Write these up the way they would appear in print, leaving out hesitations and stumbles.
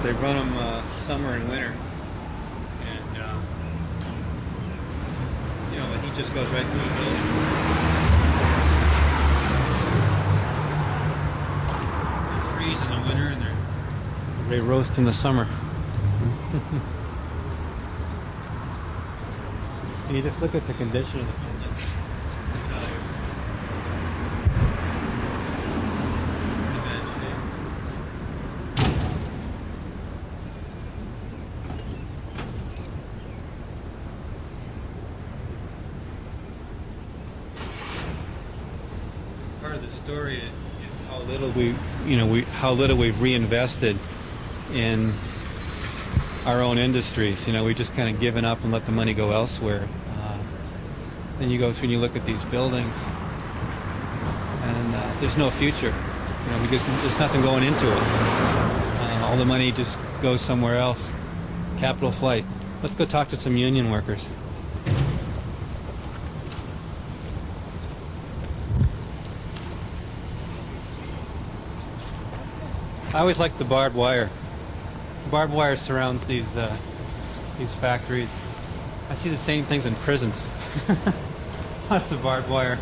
they run them summer and winter, and the heat just goes right through the building. They freeze in the winter, and they roast in the summer. You just look at the condition of the building. Pretty bad shape. Part of the story is how little how little we've reinvested in our own industries. We've just kind of given up and let the money go elsewhere. Then you go through and you look at these buildings, and there's no future. There's nothing going into it. All the money just goes somewhere else. Capital flight. Let's go talk to some union workers. I always like the barbed wire. Barbed wire surrounds these factories. I see the same things in prisons. Lots of barbed wire.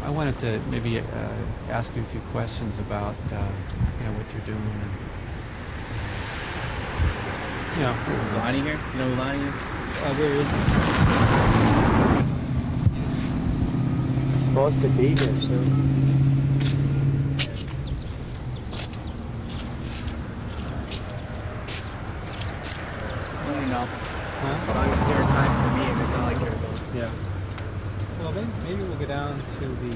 I wanted to maybe ask you a few questions about what you're doing. Is Lonnie here? You know who Lonnie is? Where is he? He's supposed to be here soon. Soon enough. Huh? As long as it's your time for me, and that's all I care about. Yeah. Well, then maybe we'll go down to the.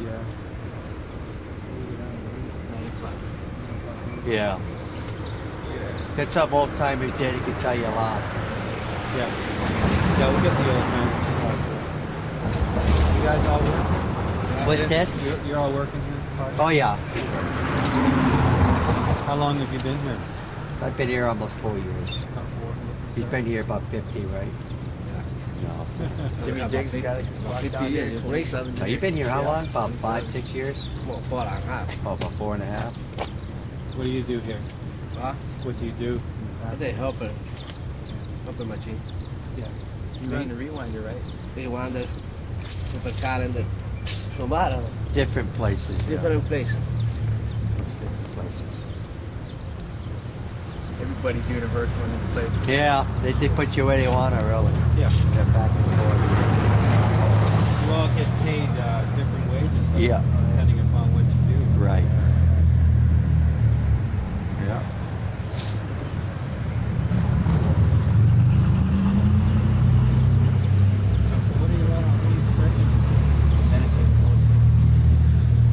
Yeah. Get some old timers there that can tell you a lot. Yeah. Yeah, we'll get the old timers. You guys all working? What's this? You're all working here? Oh yeah. How long have you been here? I've been here almost 4 years. About 4. He's been here about 50, right? No. Jimmy Jiggs got it. 50 years. So you've been here how long? About 5, 6 years? Well, 4.5. Oh, about 4.5. What do you do here? Huh? What do you do? They helping machine. Yeah. You run the rewinder, right? Rewinder. With a car in the bottom. Different places. Different places. Different places. Everybody's universal in this place. Yeah, they put you where they want to, really. Yeah. They're back and forth. You all get paid different wages, though, Yeah. depending upon what you do. Right. Yeah. What do you spreading? Benefits mostly.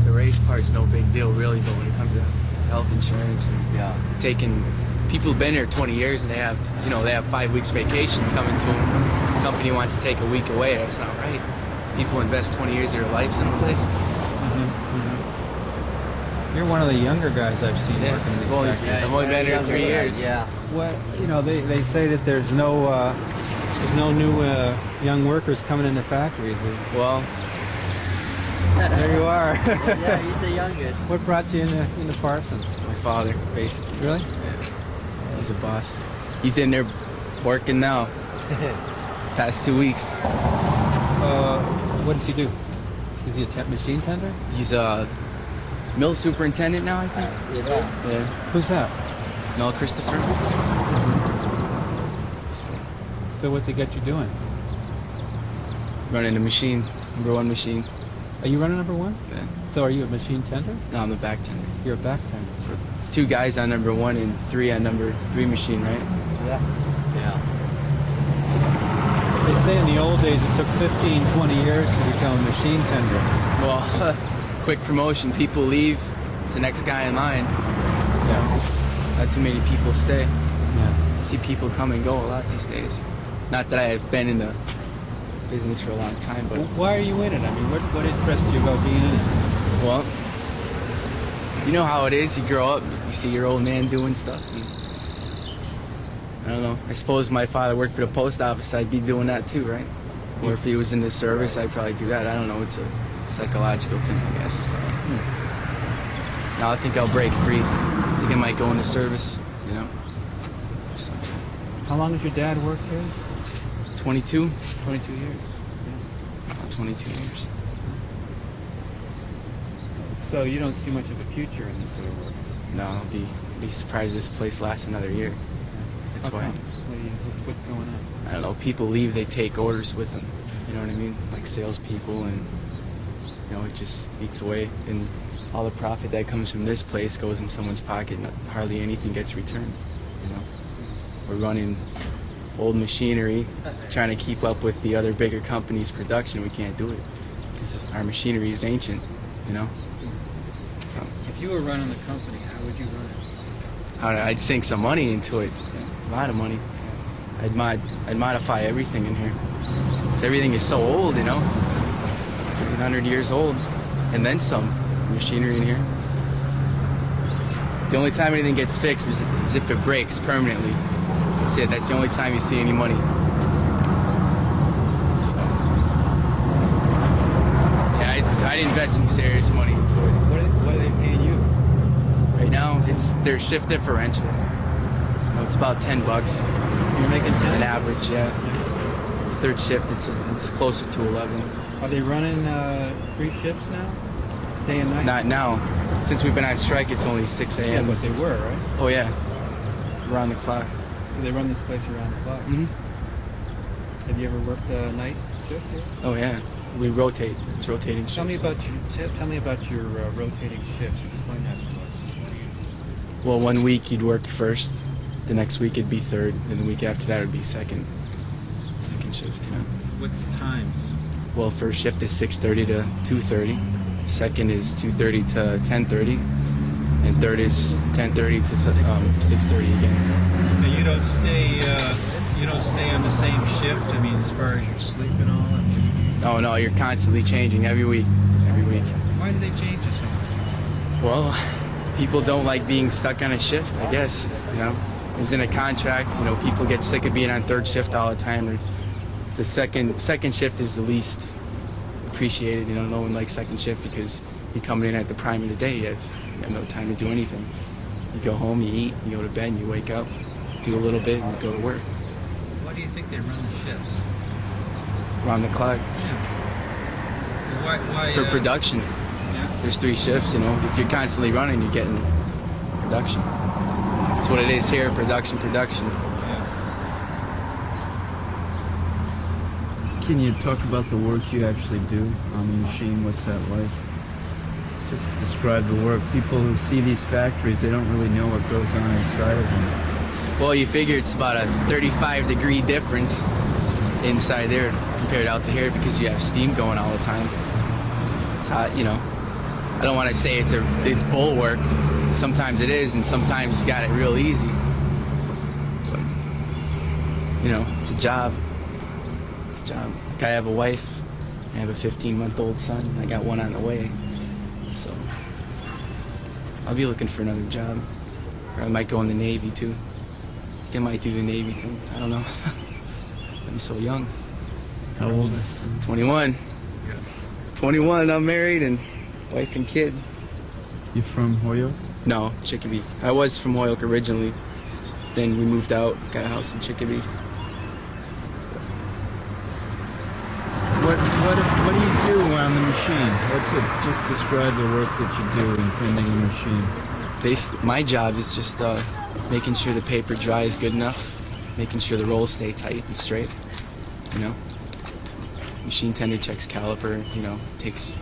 The race part's no big deal, really, but when it comes to health insurance and Yeah. taking people who've been here 20 years and they have 5 weeks vacation coming to them. The company wants to take a week away. That's not right. People invest 20 years of their lives in a place. You're one of the younger guys I've seen Yeah. working in these Well, factories. I've only been here 3 years. Yeah. What they say that there's no new young workers coming into factories. Well, There you are. Yeah, he's the youngest. What brought you into Parsons? my father, basically. Really? He's the boss. He's in there working now. Past 2 weeks. What does he do? Is he a machine tender? He's a mill superintendent now, I think. Yeah. Who's that? Mel Christopher. So what's he got you doing? running the machine, #1 machine. Are you running #1? Yeah. So are you a machine tender? No, I'm the back tender. You're a back tender. So it's 2 guys on #1 and 3 on #3 machine, right? Yeah. Yeah. They say in the old days it took 15, 20 years to become a machine tender. Well, quick promotion. People leave. It's the next guy in line. Yeah. Not too many people stay. Yeah. I see people come and go a lot these days. Not that I have been in the business for a long time, but Why are you in it? I mean, what impressed you about being in it? well, you know how it is. You grow up, you see your old man doing stuff. And, I don't know. I suppose my father worked for the post office. I'd be doing that too, right? Or if he was in the service, I'd probably do that. I don't know. It's a psychological thing, I guess. Now I think I'll break free. I think I might go into service, you know. Do something. How long has your dad worked here? 22? 22 years. About 22 years. So you don't see much of a future in this sort of work? No, I'll be surprised this place lasts another year. That's Okay. why. What's going on? I don't know. People leave, they take orders with them. You know what I mean? Like salespeople, and you know, it just eats away. And all the profit that comes from this place goes in someone's pocket. Hardly anything gets returned. You know, we're running old machinery, trying to keep up with the other bigger companies' production. We can't do it because our machinery is ancient. You know. So If you were running the company, how would you run it? I'd sink some money into it. A lot of money. I'd modify everything in here. So everything is so old, you know. 100 years old, and then some. Machinery in here. The only time anything gets fixed is if it breaks permanently. That's it. That's the only time you see any money. So, yeah, I'd invest some serious money into it. What are they paying you? Right now, it's their shift differential. It's about $10. You're making 10? An average, yeah. Third shift, it's closer to 11. Are they running 3 shifts now? Day and night? Not now. Since we've been on strike, it's only 6 Yeah, a.m. but they were, right? Oh yeah, around the clock. So they run this place around the clock. Mm-hmm. Have you ever worked a night shift here? Oh yeah, we rotate. It's rotating shifts. Tell me about your rotating shifts. Explain that to us. What do you do? Well, 1 week you'd work first, the next week it'd be third, and the week after that would be second shift. You know. What's the times? Well, first shift is 6:30 to 2:30. Second is 2:30 to 10:30, and third is 10:30 to 6:30 again. Now you don't stay on the same shift. I mean, as far as your sleep and all that. Oh no, you're constantly changing every week. Why do they change it so much? Well, people don't like being stuck on a shift, I guess. You know, it was in a contract. You know, people get sick of being on third shift all the time. Or the second shift is the least appreciated. You know, no one likes second shift because you're coming in at the prime of the day. You have no time to do anything. You go home, you eat, you go to bed, and you wake up, do a little bit, and go to work. Why do you think they run the shifts? Around the clock. Yeah. Why? For production. Yeah. There's 3 shifts, you know. If you're constantly running, you're getting production. That's what it is here, production. Can you talk about the work you actually do on the machine? What's that like? Just describe the work. People who see these factories, they don't really know what goes on inside of them. Well, you figure it's about a 35-degree difference inside there compared out to here because you have steam going all the time. It's hot, you know. I don't want to say it's bull work. Sometimes it is, and sometimes you got it real easy. But, you know, it's a job. Like I have a wife. I have a 15-month-old son. I got one on the way. So I'll be looking for another job. Or I might go in the Navy too. I think I might do the Navy thing. I don't know. I'm so young. How old? 21. 21, I'm married and wife and kid. You from Holyoke? No, Chicopee. I was from Holyoke originally. Then we moved out, got a house in Chicopee. What do you do on the machine? Just describe the work that you do in tending the machine. My job is just making sure the paper dries good enough, making sure the rolls stay tight and straight, you know. machine tender checks caliper. You know, takes.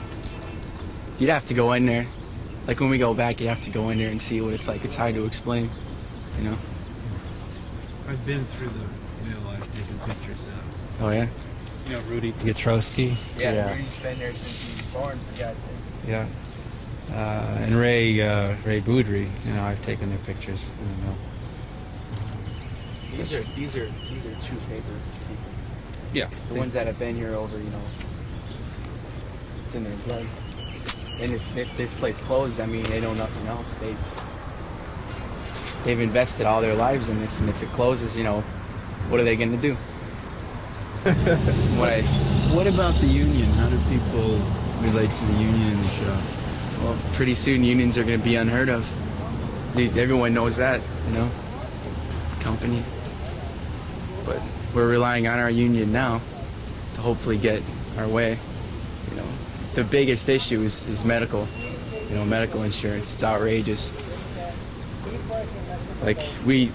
You'd have to go in there. Like when we go back, you have to go in there and see what it's like. It's hard to explain. You know. I've been through the mill. I've taken pictures of. Oh yeah. You know Rudy Piotrowski? Yeah. Rudy's been there since he was born, for God's sake. Yeah. And Ray Boudry. You know, I've taken their pictures in the mill. These are true paper people. Yeah. The ones that have been here over, you know, it's in their blood. And if this place closed, I mean, they know nothing else. They've invested all their lives in this, and if it closes, you know, what are they going to do? What about the union? How do people relate to the union in the shop? Well, pretty soon unions are going to be unheard of. Everyone knows that, you know, company. But we're relying on our union now to hopefully get our way. You know, the biggest issue is medical. You know, medical insurance. It's outrageous. Like we're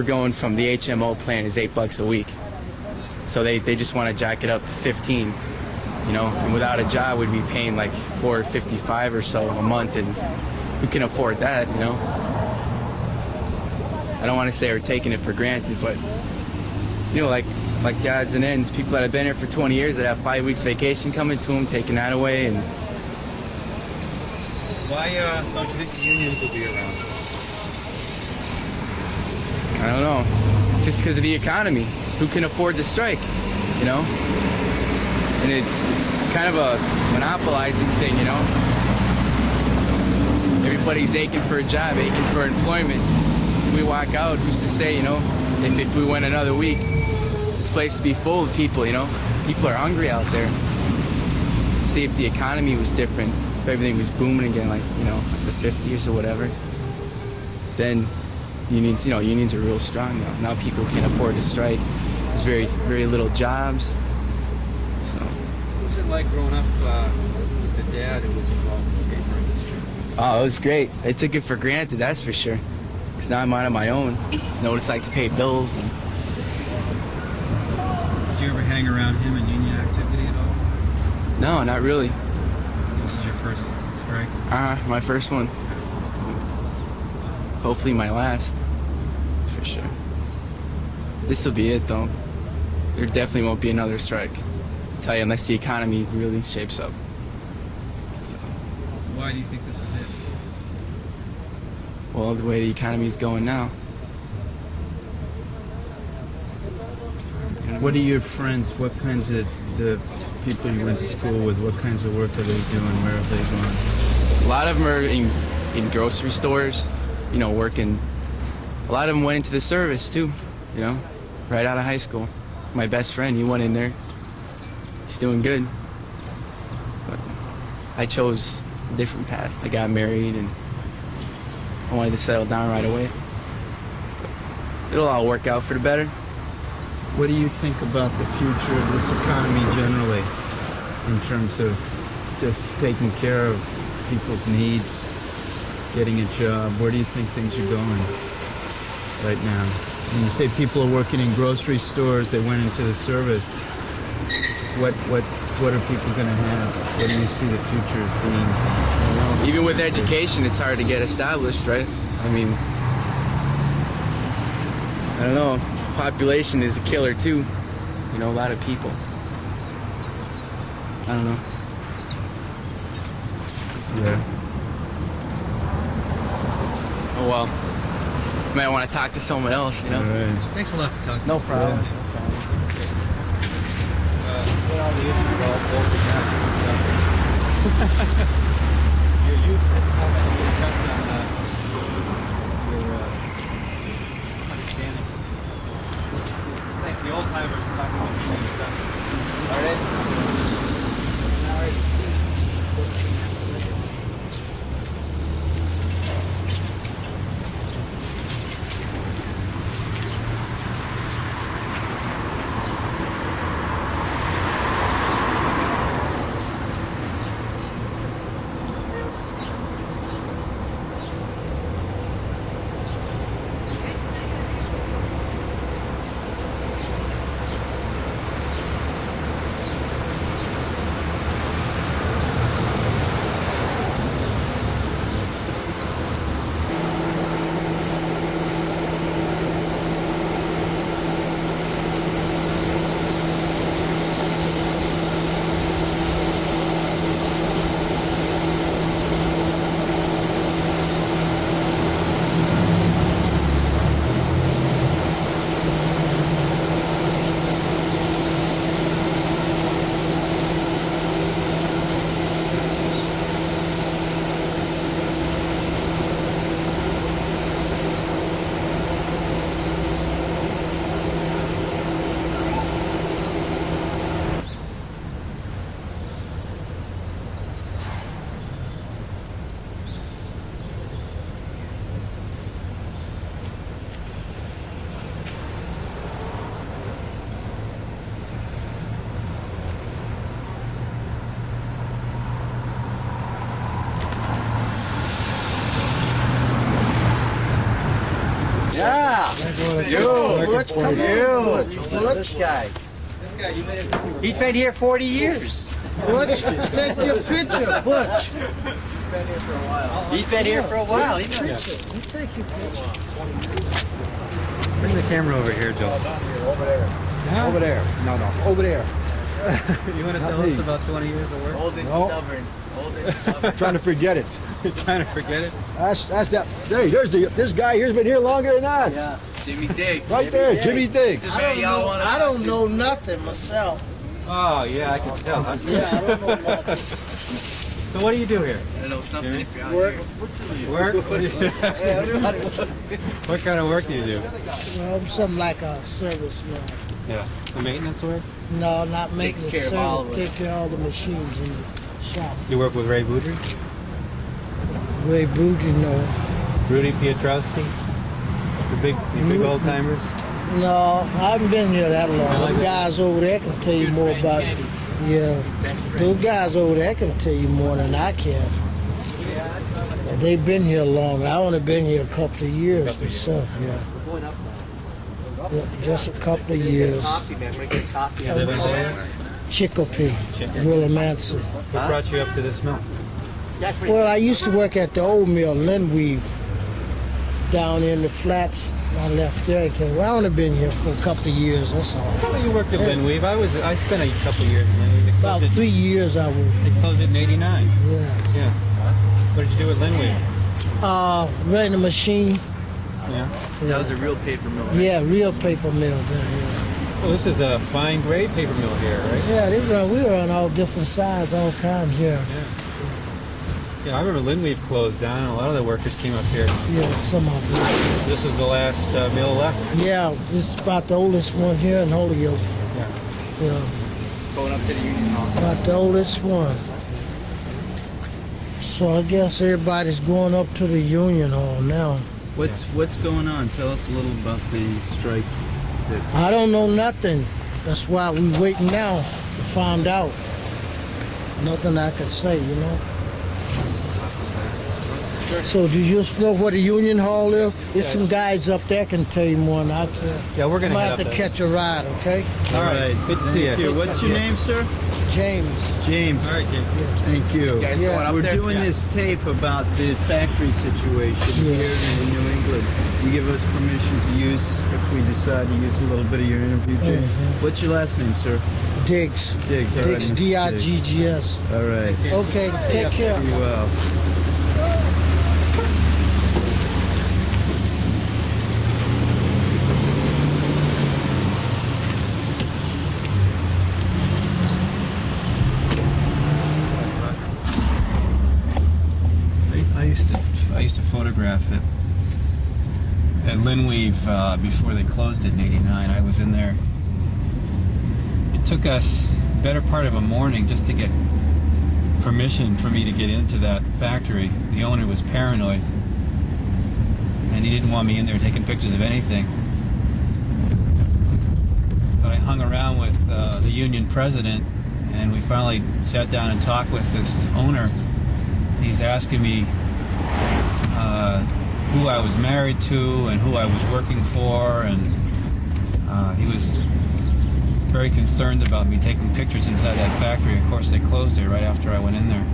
going from the HMO plan is $8 a week. So they just want to jack it up to 15, you know, and without a job we'd be paying like $4.55 or so a month, and who can afford that, you know? I don't want to say we're taking it for granted, but you know, like the odds and ends, people that have been here for 20 years that have 5 weeks vacation coming to them, taking that away, and Why don't you think the unions will be around? I don't know, just because of the economy. Who can afford to strike, you know? And it's kind of a monopolizing thing, you know? Everybody's aching for a job, aching for employment. If we walk out, who's to say, you know, if we went another week, this place would be full of people, you know? People are hungry out there. See, if the economy was different, if everything was booming again, like, you know, like the 50s or whatever, then unions are real strong now. Now people can't afford to strike. There's very little jobs. So. What was it like growing up with a dad who was involved in the paper industry? Oh, it was great. I took it for granted, that's for sure. Because now I'm on my own. I know what it's like to pay bills. And Did you ever hang around him in union activity at all? no, not really. This is your first strike? My first one. Hopefully my last. That's for sure. This will be it, though. There definitely won't be another strike. I tell you, unless the economy really shapes up. So, Why do you think this is it? well, the way the economy is going now. What are your friends? What kinds of the people you went to school with? What kinds of work are they doing? Where have they gone? A lot of them are in grocery stores, you know, working. A lot of them went into the service, too, you know, right out of high school. My best friend, he went in there. He's doing good. But I chose a different path. I got married, and I wanted to settle down right away. But it'll all work out for the better. What do you think about the future of this economy generally, in terms of just taking care of people's needs, getting a job? Where do you think things are going right now? When you say people are working in grocery stores, they went into the service. What are people going to have? What do you see the future as being? Even with education, it's hard to get established, right? I mean, I don't know. Population is a killer too. You know, a lot of people. I don't know. Yeah. Oh well. Might want to talk to someone else, you know? All right. Thanks a lot for talking. No problem. Yeah. What are the issues about both the Your youth have any effect on your understanding? I think the old timers are talking about the same stuff. All right. Butch, come here. This guy. You made it. He's been here 40 years. Butch, take your picture, Butch. He's been here for a while. You take your picture. Bring the camera over here, Joel. Over there. No, over there. You want to tell us about 20 years of work? Old and stubborn. Old and stubborn. Trying to forget it. You're trying to forget it? That's that. Hey, this guy here's been here longer than that. Yeah. Jimmy Diggs. Right there, Jimmy Diggs. This man y'all want to I don't know nothing myself. Oh, yeah, I can tell. Huh? Yeah, I don't know nothing. So what do you do here? I don't know something if you're out Work. here. Work? What, do you, what kind of work do you do? Well, I'm something like a serviceman. Yeah. The maintenance work? No, not maintenance. care of all of it. Take care of all the machines in the shop. You work with Ray Boudry? Ray Boudry, no. Rudy Piotrowski? The big old timers? No, I haven't been here that long. The guys over there can tell you more about it. Yeah. Those guys over there can tell you more than I can. They've been here long. I only been here a couple of years myself, yeah. Just a couple of years. Coffee, man. We're gonna get coffee. You live in Boulder? Chicopee, Willimancy. What brought you up to this mill? Well, I used to work at the old mill, Linweave, down in the flats. I left there and came. Well, I only been here for a couple of years, that's all. Well, you worked at Linweave. I spent a couple of years in Linweave. About 3 years I worked. They closed it in '89. Yeah. Yeah. What did you do at Linweave? Running the machine. Yeah. That was a real paper mill. Right? Yeah, real paper mill down here. Well, this is a fine grade paper mill here, right? Yeah, we run all different sizes, all kinds here. Yeah, I remember Linweave closed down, and a lot of the workers came up here. Yeah, some of them. This is the last mill left. Yeah, this is about the oldest one here in Holyoke. Yeah. Yeah, Going up to the Union Hall. about the oldest one. So I guess everybody's going up to the Union Hall now. What's going on? Tell us a little about the strike. I don't know nothing. That's why we waiting now to find out. Nothing I can say, you know. So do you know what a Union Hall is? There's some guys up there can tell you more than I can. Yeah, we're I'm gonna gonna head have up to there. catch a ride, okay? All right. Good to see you. What's your name, sir? James. James. All right, Jim. Thank you. You guys Yeah. going up We're there? doing this tape about the factory situation Yeah. here in New England. You give us permission to use, if we decide to use a little bit of your interview, James. Mhm. What's your last name, sir? Diggs. Diggs. All right, Diggs, Mr. D-I-G-G-S. All right. Okay, take care. Be well. I used to photograph it at Linweave before they closed it in '89. I was in there. It took us better part of a morning just to get permission for me to get into that factory. The owner was paranoid, and he didn't want me in there taking pictures of anything. But I hung around with the union president, and we finally sat down and talked with this owner. He's asking me who I was married to and who I was working for, and he was very concerned about me taking pictures inside that factory. Of course, they closed it right after I went in there.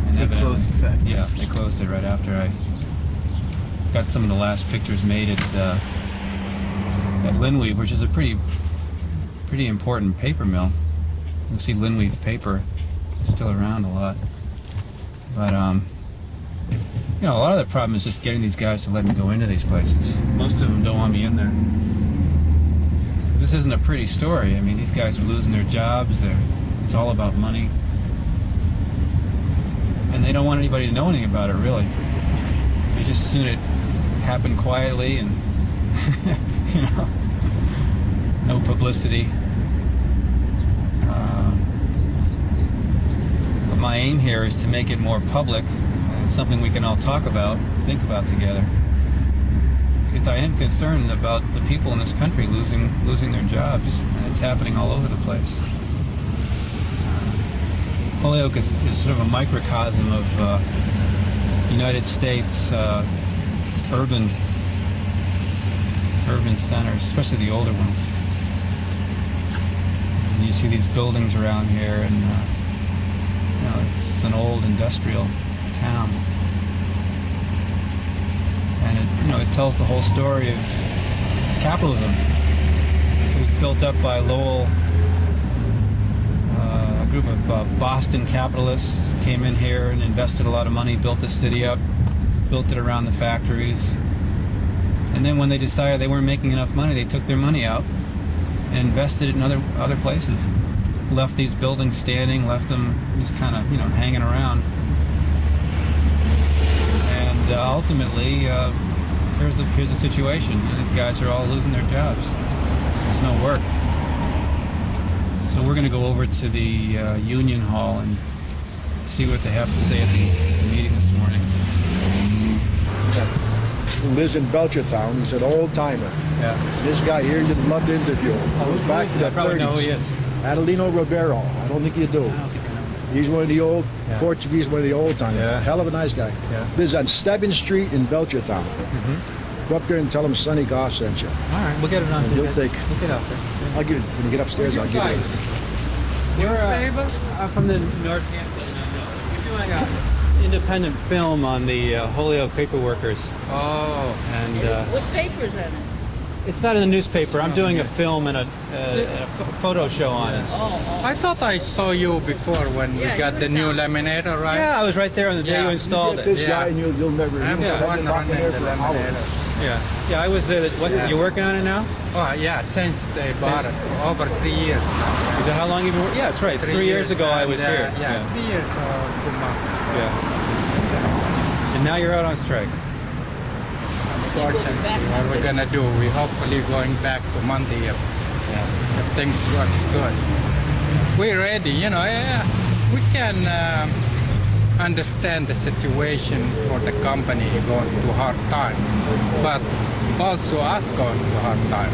And They closed the factory? Yeah, they closed it right after I got some of the last pictures made at Linweave, which is a pretty important paper mill. You'll see Linweave paper still around a lot. But, you know, a lot of the problem is just getting these guys to let me go into these places. Most of them don't want me in there. This isn't a pretty story. I mean, these guys are losing their jobs. It's all about money. And they don't want anybody to know anything about it, really. They just as soon it happen quietly and, you know, no publicity. But my aim here is to make it more public. It's something we can all talk about, think about together. Because I am concerned about the people in this country losing their jobs, and it's happening all over the place. Holyoke is sort of a microcosm of United States urban urban centers, especially the older ones. And you see these buildings around here, and it's an old industrial town. And it tells the whole story of capitalism. It was built up by Lowell. A group of Boston capitalists came in here and invested a lot of money, built the city up, built it around the factories. And then when they decided they weren't making enough money, they took their money out and invested it in other places. Left these buildings standing, left them just kind of hanging around. And ultimately, here's the situation. These guys are all losing their jobs. There's no work. So we're going to go over to the Union Hall and see what they have to say at the meeting this morning. Who lives in Belchertown. He's an old timer. Yeah. This guy here, you'd love to interview him. Goes back to the I probably 30s. know who he is. Adelino Ribeiro. I don't think you do. I don't think I know. He's one of the old Yeah. Portuguese, one of the old timers. Yeah. Hell of a nice guy. Yeah. Lives on Stebbins Street in Belchertown. Go up there and tell him Sonny Goff sent you. All right, we'll get it on. And he'll We'll take- get out there. I'll give it when you get upstairs. I'll give it. We're I'm from the Northampton. We're doing an independent film on the Holyoke paper workers, Oh. and What paper is that in? it's not in the newspaper. I'm doing a film and a photo show on it. I thought I saw you before when Yeah, we got you the were new down. laminator, right? Yeah, I was right there on the day Yeah. you installed Get it. this Yeah. guy and you'll never. I'm you'll the one be rocking running there the for hours. laminator. Yeah, I was there. Yeah. You working on it now? Oh, yeah, since they bought it, over 3 years now. Is that how long you've been working? Yeah, that's right. 3 years ago I was and, here. Yeah, 3 years or 2 months. Yeah. And now you're out on strike. Unfortunately, what we're gonna do, we hopefully going back to Monday if things works good. We're ready, yeah, we can understand the situation for the company going to hard time, but also us going to hard time.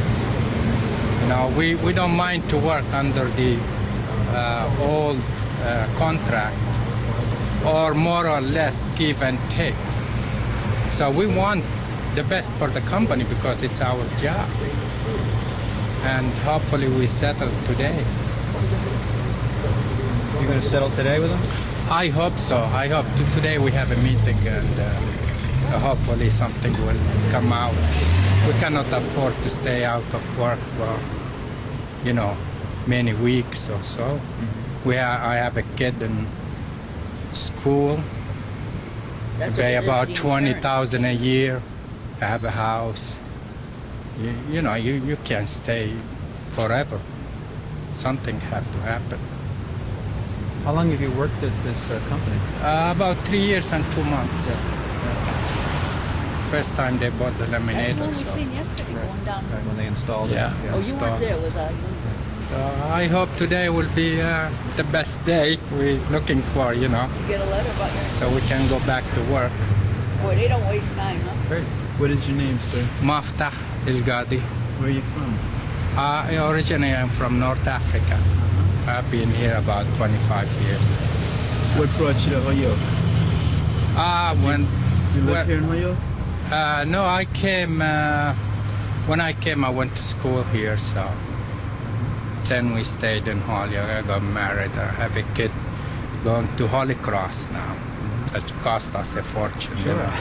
We don't mind to work under the old contract or more or less give and take. So we want the best for the company because it's our job. And hopefully we settle today. You're going to settle today with them? I hope so. I hope today we have a meeting and hopefully something will come out. We cannot afford to stay out of work for, many weeks or so. I have a kid in school. That's Pay what it is, about the 20,000 a year. I have a house. You can't stay forever. Something have to happen. How long have you worked at this company? About 3 years and 2 months. First time they bought the That's laminator. one we So, seen yesterday going down. Right, when they installed it. Yeah. Oh, you weren't there, was I? so I hope today will be the best day we're looking for, You get a letter about your... so we can go back to work. Boy, they don't waste time, huh? Great. What is your name, sir? Mafta Ilgadi. Where are you from? Originally I'm from North Africa. I've been here about 25 years. What brought you to Holyoke? Do you live Well, here in Holyoke? No, I came, when I came I went to school here, so then we stayed in Holyoke. I got married, I have a kid going to Holy Cross now. It cost us a fortune, you know.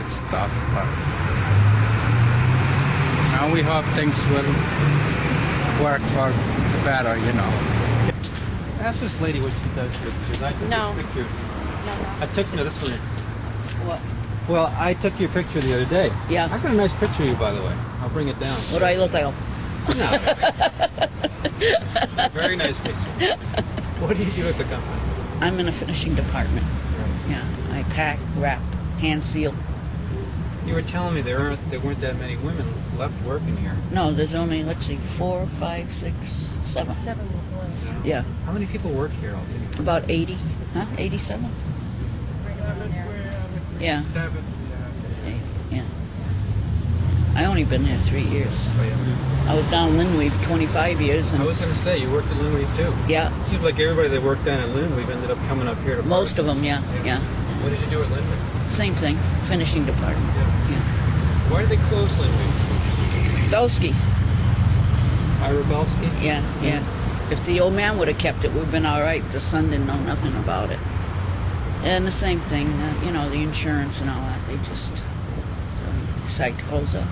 It's tough, but now we hope things will work for the better, Ask this lady what she does here, because I took No. your picture. No, I took, no, this one. What? Well, I took your picture the other day. Yeah. I got a nice picture of you, by the way. I'll bring it down. What do I look like? No. Very nice picture. What do you do at the company? I'm in a finishing department. Yeah, I pack, wrap, hand seal. You were telling me there weren't that many women left working here. No, there's only, let's see, 4, 5, 6, 7. 7 was. Yeah, How many people work here altogether? about 80. Huh? 87? Yeah. 7. Yeah. I only been there 3 years. Oh, yeah. I was down Linweave 25 years, I and was going to say, you worked at Linweave too. yeah, It seems like everybody that worked down at Linweave ended up coming up here to most of them, yeah. What did you do at Linweave? Same thing, finishing department. Yeah. Why did they close Linwood? Belsky. Ira Belsky? Yeah, yeah. If the old man would have kept it, we'd been all right. The son didn't know nothing about it. And the same thing, you know, the insurance and all that. They just decided to close up.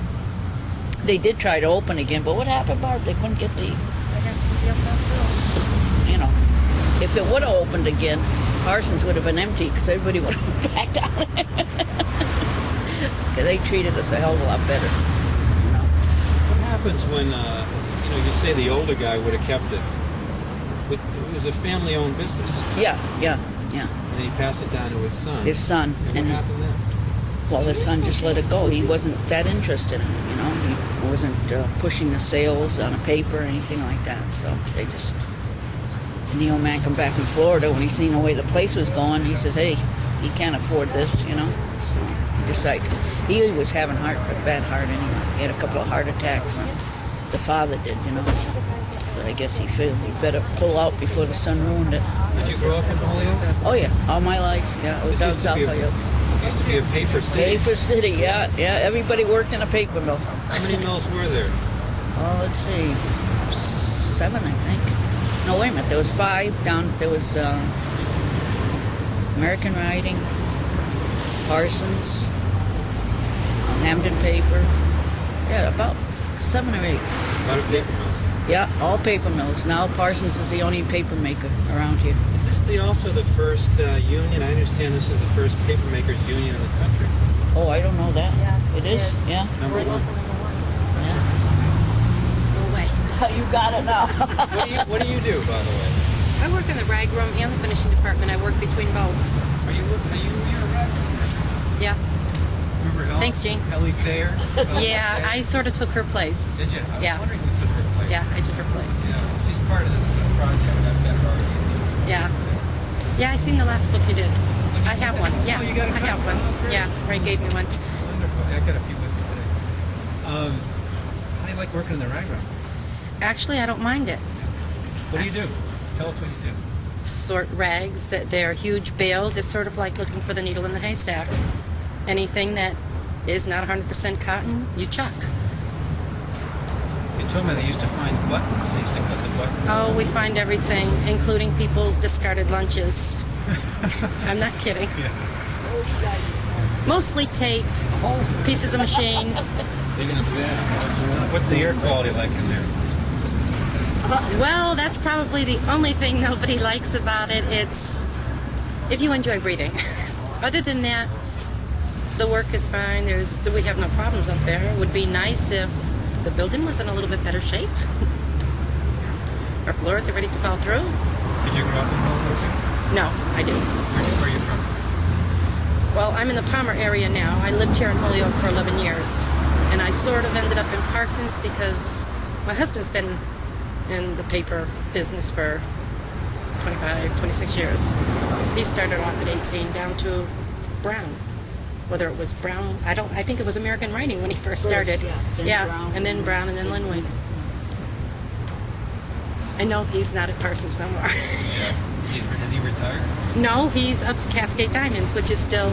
They did try to open again, but what happened, Barb? They couldn't get the, you know, if it would have opened again, Parsons would have been empty because everybody would have backed out. Because they treated us a hell of a lot better. You know? What happens when, you know, you say the older guy would have kept it? It was a family-owned business. Yeah, yeah, yeah. And he passed it down to his son. His son. And what happened then? Well, his son just let it go. He wasn't that interested in it, you know. He wasn't pushing the sales on a paper or anything like that. So they just... And the old man come back from Florida when he seen the way the place was going. He says, hey, he can't afford this, you know. So he decided... He was having a bad heart anyway. He had a couple of heart attacks, and the father did, you know. So I guess he figured he better pull out before the son ruined it. Did you grow up in Holyoke? Oh, yeah. All my life. Yeah, I was down South Holyoke. It used to be a paper city. Paper city, yeah, yeah. Everybody worked in a paper mill. How many mills were there? Oh, let's see, 7, I think. No, wait a minute. There was 5 down. There was American Writing, Parsons, Hamden Paper. Yeah, about 7 or 8. A lot of paper mills. Yeah, all paper mills. Now Parsons is the only paper maker around here. Is this also the first union? I understand this is the first paper makers union in the country. Oh, I don't know that. Yeah, it is. Yeah. Number 1. Yeah. Go away. You got it now. What do you do, by the way? I work in the rag room and the finishing department. I work between both. Are you a rag? Yeah. Remember Ellie? Thanks, Jane. Ellie Thayer? Yeah, I sort of took her place. Did you? I was Yeah. wondering who took her place. Yeah, I took her place. Yeah, she's part of this project. I've got her already. Yeah. Yeah, I seen the last book you did. I you have see one. that? Yeah, Oh, you got a I have copy? one. Oh, great. Yeah, Ray gave me one. Wonderful. I got a few with me today. How do you like working in the rag room? Actually, I don't mind it. What do you do? Tell us what you do. Sort rags. They're huge bales. It's sort of like looking for the needle in the haystack. Anything that is not 100% cotton, you chuck. You told me they used to find buttons. They used to cut the buttons. Oh, we find everything, including people's discarded lunches. I'm not kidding. Yeah. Mostly tape, pieces of machine. What's the air quality like in there? Well, that's probably the only thing nobody likes about it. It's if you enjoy breathing. Other than that, the work is fine. We have no problems up there. It would be nice if the building was in a little bit better shape. Our floors are ready to fall through. Did you grow up in Holyoke? No, I didn't. Where are you from? Well, I'm in the Palmer area now. I lived here in Holyoke for 11 years. And I sort of ended up in Parsons because my husband's been in the paper business for 25, 26 years. He started off at 18 down to Brown. Whether it was Brown, I think it was American Writing when he first started. Yeah, Brown. And then Brown and then Linwood. I know he's not at Parsons no more. Yeah. Has he retired? No, he's up to Cascade Diamonds, which is still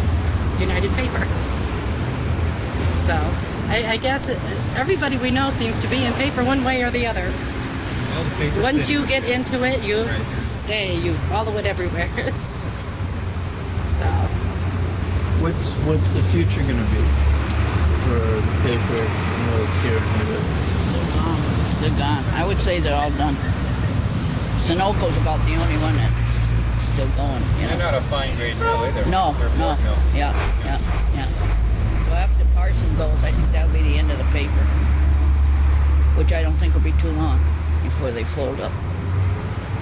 United Paper. So, I guess everybody we know seems to be in paper one way or the other. Well, the paper Once city. you get into it, you Right. stay. You follow it everywhere. So, What's the future going to be for the paper mills here in Holyoke? They're gone. I would say they're all done. Sunoco's about the only one that's still going. You They're know? not a fine grade mill either. No, They're a no. board mill. Yeah. So after Parsons goes, I think that'll be the end of the paper, which I don't think will be too long before they fold up.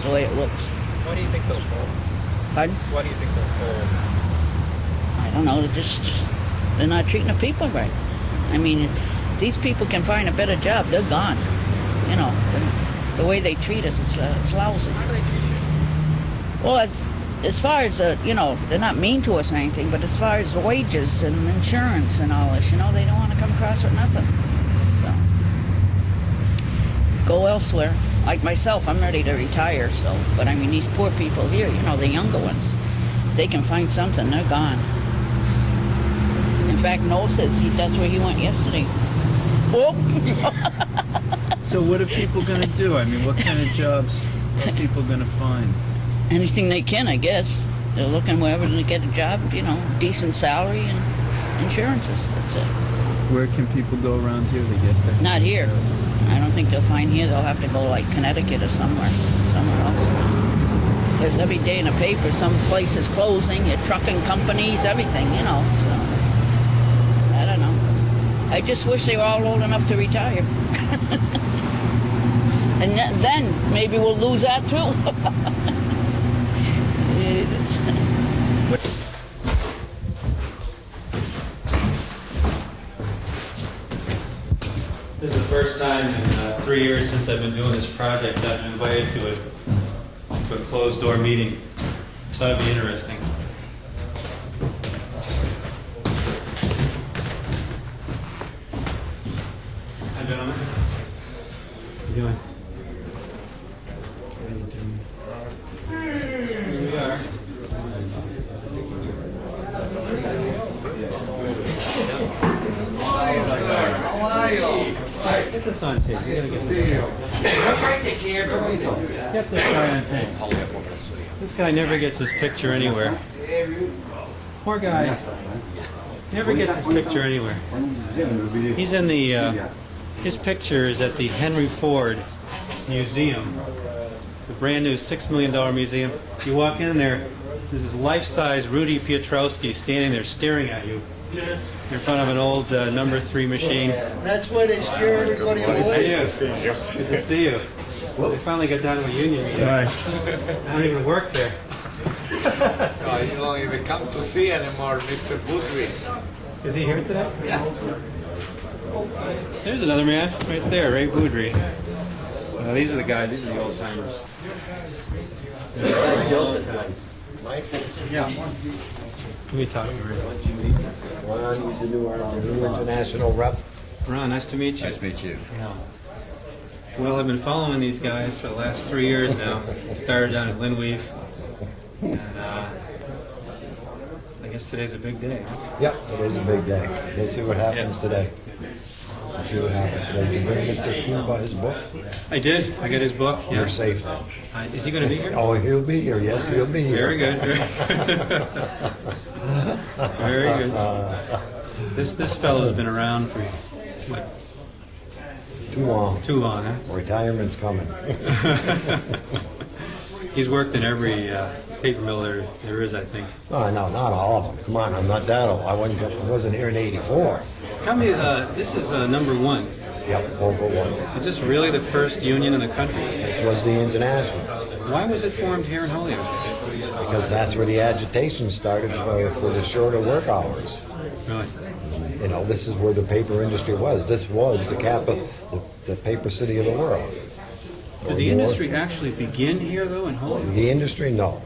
The way it looks. Why do you think they'll fold? Pardon? Why do you think they'll fold? I don't know. They're not treating the people right. I mean, if these people can find a better job, they're gone. You know, the way they treat us, it's lousy. How do they treat you? Well, as far as, you know, they're not mean to us or anything, but as far as wages and insurance and all this, you know, they don't want to come across with nothing. So, go elsewhere. Like myself, I'm ready to retire, so, but I mean, these poor people here, you know, the younger ones, if they can find something, they're gone. In back knows this. That's where he went yesterday. Whoop! So what are people going to do? I mean, what kind of jobs are people going to find? Anything they can, I guess. They're looking wherever to get a job, decent salary and insurances. That's it. Where can people go around here to get that? Not here. I don't think they'll find here. They'll have to go like Connecticut or somewhere else. Because every day in the paper, some place is closing, your trucking companies, everything, So, I don't know. I just wish they were all old enough to retire. And then maybe we'll lose that too. This is the first time in 3 years since I've been doing this project I've been invited to a closed-door meeting. So that'd be interesting. Hi, gentlemen. How you doing? Here we are. How are you? Get this on tape. You gotta get this. Get this guy on tape. This guy never gets his picture anywhere. Poor guy. Never gets his picture anywhere. He's in the, his picture is at the Henry Ford Museum. The brand new $6 million museum. You walk in there, there's this life-size Rudy Piotrowski standing there staring at you. In front of an old number 3 machine. That's why they scare everybody away. Good to see you. They finally got down to a union meeting. I don't even work there. No, you don't even come to see anymore, Mr. Boudry. Is he here today? Yeah. There's another man right there, Ray Boudry. These are the guys, these are the old timers. Yeah. Let me talk to Ray. Ron, he's the new international rep. Ron, nice to meet you. Nice to meet you. Yeah. Well, I've been following these guys for the last 3 years now. I started down at Linweave. And I guess today's a big day. Yep, it is a big day. We'll see what happens today. We'll see what happens today. Did you bring Mr. Kuba his book? I did. I got his book. Yeah. You're safe then. Is he going to be here? Oh, he'll be here. Yes, he'll be here. Very good. Very good. This fellow's been around for what? Too long. Too long, huh? Retirement's coming. He's worked in every paper mill there is, I think. Oh, no, not all of them. Come on, I'm not that old. I wasn't here in '84. Tell me, this is number 1. Yep, local one. Is this really the first union in the country? This was the International. Why was it formed here in Holyoke? Because that's where the agitation started for the shorter work hours. Really? This is where the paper industry was. This was the capital, the paper city of the world. Did the industry actually begin here, though, in Holyoke? The industry, no.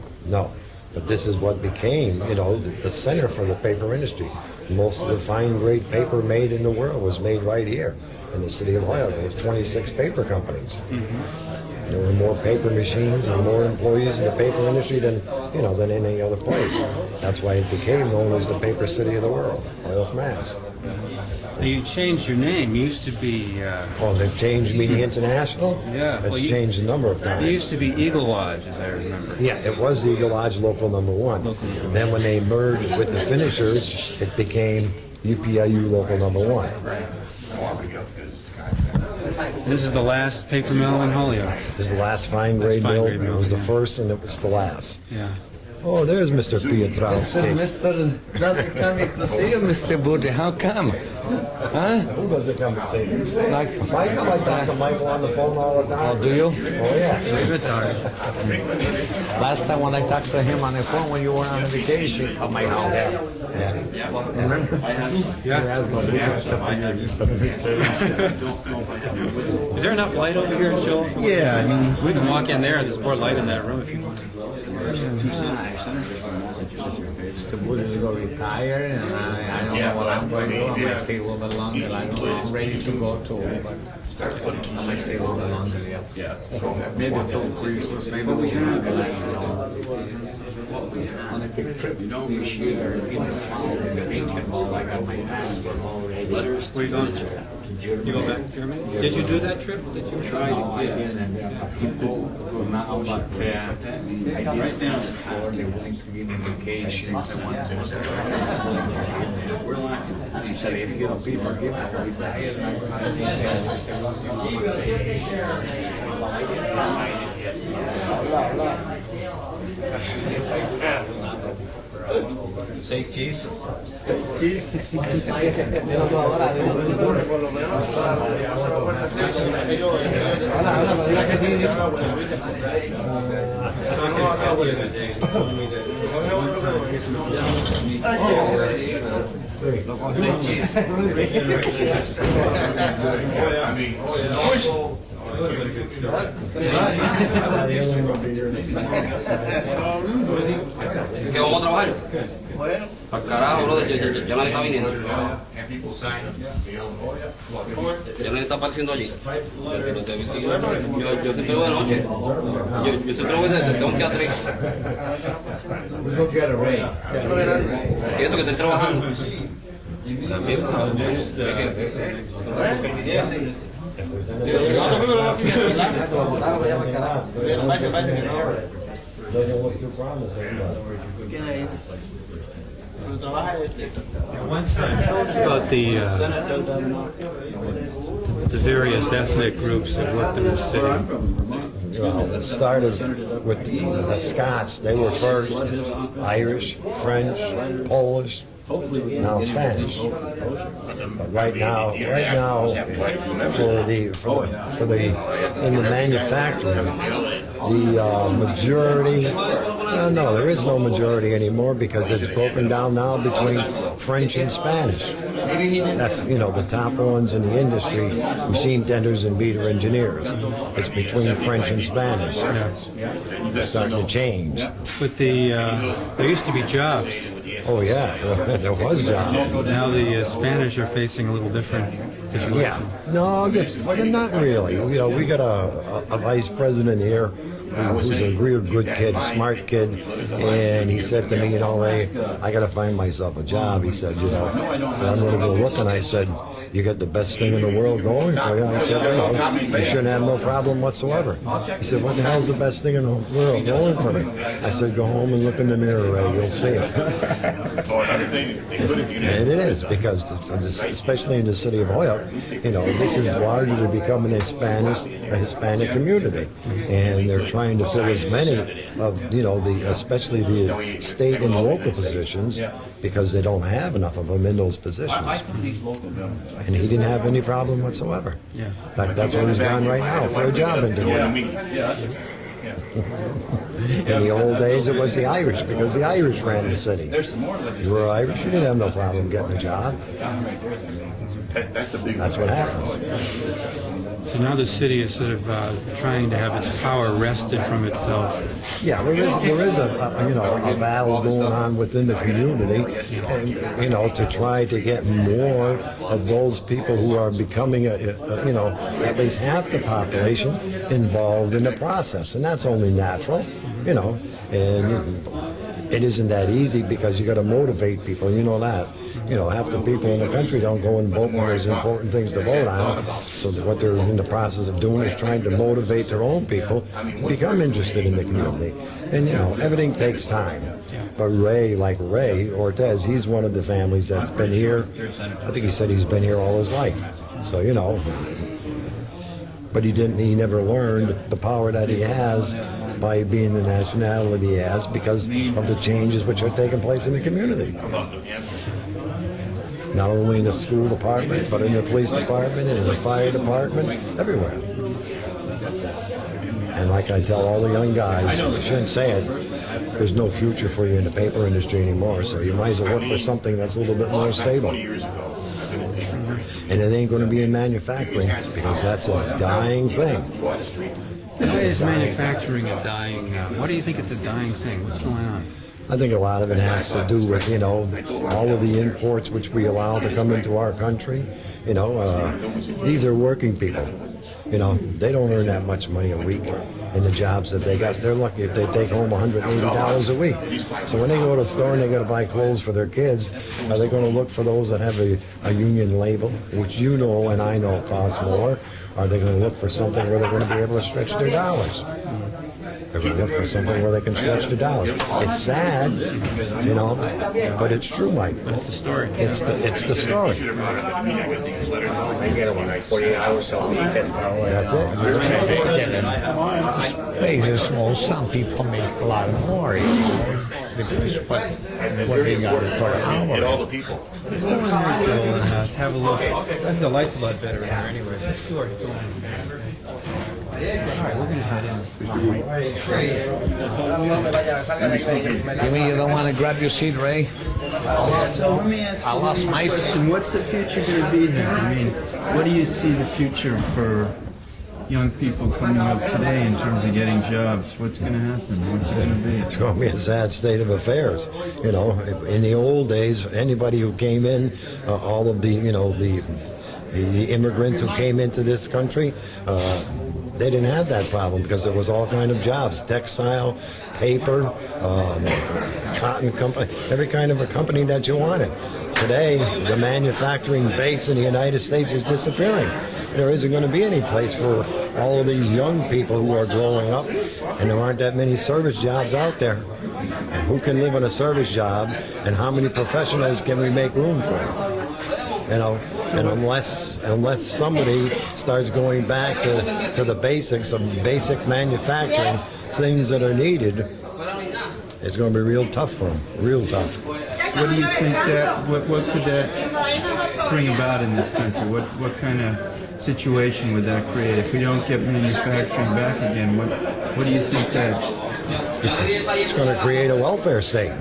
But this is what became, the center for the paper industry. Most of the fine grade paper made in the world was made right here in the city of Holyoke. There was 26 paper companies. Mm-hmm. There were more paper machines and more employees in the paper industry than any other place. That's why it became known as the paper city of the world, Holyoke, Mass. You changed your name. You used to be... Oh, they've changed me to International? Yeah. It's changed a number of times. It used to be Eagle Lodge, as I remember. Yeah, it was the Eagle Lodge Local Number 1. And then when they merged with the finishers, it became UPIU Local Number 1. Right. This is the last paper mill in Holyoke. This is the last fine grade mill. It was the first and it was the last. Yeah. Oh, there's Mr. Piotrowski. Mr. doesn't come to see you, Mr. Boudry. How come? Huh? Who doesn't come and see you? Like Michael, I talk to Michael on the phone all the time. Oh, do you? Oh, yeah. Good talk. Last time when I talked to him on the phone when you were on vacation at my house. Yeah. Remember? Yeah. Is there enough light over here, Joel? Yeah, I mean, We can walk in there. There's more light in that room if you want. Mr. Boudry is going to retire, and I don't know what I'm going to do. I might stay a little bit longer. I don't know. I'm ready to go too, but I might stay a little bit longer. Yeah. Maybe till Christmas. Maybe we can. I don't know. on a big trip this year in the fall in the weekend. Well, I got my passport already. Where are you going to? You go back to Germany? Did you do that trip? Did you try? No, I didn't. I could go now, but I didn't ask for. They're willing to give me vacation if I want to. He said, if you don't people give me a retire, and I said, well, I didn't decide it yet. Say cheese. ¿Qué vamos a trabajar? Para carajo, bro, ya nadie está viniendo. Ya nadie está apareciendo allí. Yo siempre voy de noche. Yo siempre voy de 11 a 3. ¿Y eso que estoy trabajando? También. Doesn't look too promising, but... At one time, tell us about the various ethnic groups that worked in the city. Well, it started with the Scots. They were first Irish, French, Polish, now Spanish. But right now, for the in the manufacturing, the majority. No, there is no majority anymore because it's broken down now between French and Spanish. That's, the top ones in the industry, machine tenders and beater engineers. It's between French and Spanish. It's starting to change. But there used to be jobs. Oh yeah, there was jobs. Now the Spanish are facing a little different situation. Yeah, no, not really. We got a vice president here who's a real good kid, smart kid, and he said to me, Ray, I got to find myself a job. He said, I'm going to go look, and I said, you got the best thing in the world going for you. I said, you shouldn't have no problem whatsoever. He said, what the hell's the best thing in the world going for me? I said, go home and look in the mirror, Ray, you'll see it. And it is, because especially in the city of Hoyoke, this is largely becoming a Hispanic community, and they're trying to fill as many of especially the state and local positions because they don't have enough of them in those positions. And he didn't have any problem whatsoever. Yeah. In fact, that's what he's done right now for a job interview. In the old days, it was the Irish, because the Irish ran the city. You were Irish, you didn't have no problem getting a job. That's what happens. So now the city is sort of trying to have its power wrested from itself. Yeah, there is a battle going on within the community, and to try to get more of those people who are becoming at least half the population involved in the process, and that's only natural, and it isn't that easy because you got to motivate people. You know that. Half the people in the country don't go and vote when there's important things to vote on. So what they're in the process of doing is trying to motivate their own people to become interested in the community. And, everything takes time. But Ray Ortez, he's one of the families that's been here. I think he said he's been here all his life. So, but he never learned the power that he has by being the nationality he has because of the changes which are taking place in the community. Not only in the school department, but in the police department, and in the fire department, everywhere. And like I tell all the young guys, I shouldn't say it, there's no future for you in the paper industry anymore, so you might as well look for something that's a little bit more stable. And it ain't going to be in manufacturing, because that's a dying thing. Why is manufacturing a dying? Why do you think it's a dying thing? What's going on? I think a lot of it has to do with, you know, all of the imports which we allow to come into our country. You know, these are working people. You know, they don't earn that much money a week in the jobs that they got. They're lucky if they take home $180 a week. So when they go to the store and they got to buy clothes for their kids, are they going to look for those that have a union label, which you know and I know costs more? Are they going to look for something where they're going to be able to stretch their dollars? They're going to look for something where they can stretch their dollars. It's sad, you know, but it's true, Mike. But it's the story. It's the story. They get like 40 hours a week. That's it. Places small. Some people make a lot more. You know, because what they got for an hour. Get all the people. Let's go in there, Joe, and have a look. I think the light's a lot better in here anyway. It's the story. Go on. All right, we're going to head in. You mean you don't want to grab your seat, Ray? So let me ask you, I lost my seat. what's the future going to be here? I mean, what do you see the future for young people coming up today in terms of getting jobs? What's going to happen? What's it going to be? It's going to be a sad state of affairs. You know, in the old days, anybody who came in, all of the, you know, the immigrants who came into this country, they didn't have that problem because there was all kind of jobs, textile, paper, cotton company, every kind of a company that you wanted. Today, the manufacturing base in the United States is disappearing. There isn't going to be any place for all of these young people who are growing up, and there aren't that many service jobs out there. And who can live on a service job, and how many professionals can we make room for? You know, and unless somebody starts going back to the basics of basic manufacturing, things that are needed, it's going to be real tough for them, real tough. What do you think what could that bring about in this country? What kind of situation would that create? If we don't get manufacturing back again, what do you think that... It's going to create a welfare state.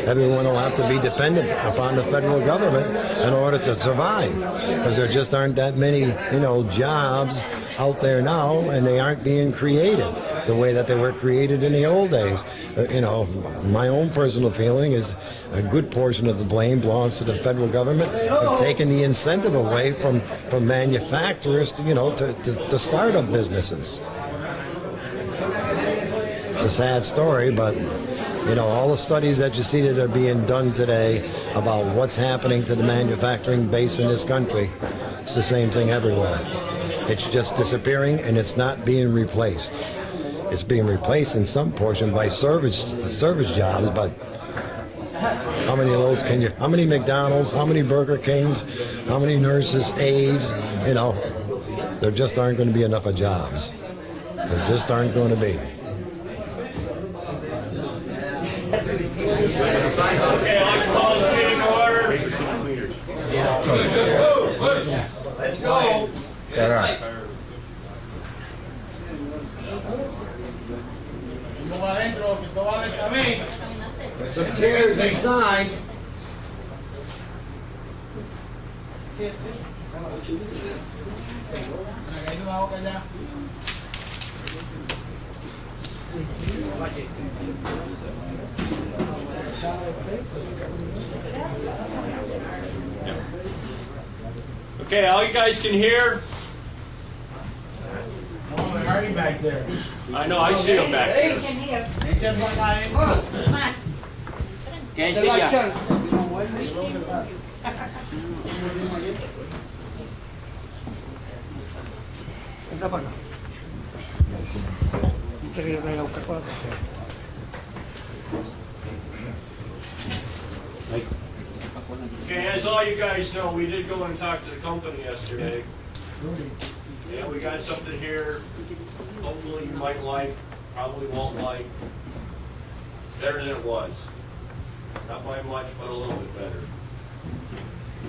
Everyone will have to be dependent upon the federal government in order to survive, because there just aren't that many, you know, jobs out there now, and they aren't being created the way that they were created in the old days. You know, my own personal feeling is a good portion of the blame belongs to the federal government of taking the incentive away from manufacturers to, you know, to start up businesses. It's a sad story, but you know, all the studies that you see that are being done today about what's happening to the manufacturing base in this country, it's the same thing everywhere. It's just disappearing, and it's not being replaced. It's being replaced in some portion by service jobs, but how many of those can you, how many McDonald's, how many Burger Kings, how many nurses, aides, you know, there just aren't going to be enough of jobs. There just aren't going to be. Okay, I'd like to call this meeting to order. Let's go. Get up. There's some tears inside. Okay, all you guys can hear? Hardy back there. I know, I see him back there. Can't see ya. Okay, as all you guys know, we did go and talk to the company yesterday. And we got something here, hopefully you might like, probably won't like. Better than it was. Not by much, but a little bit better.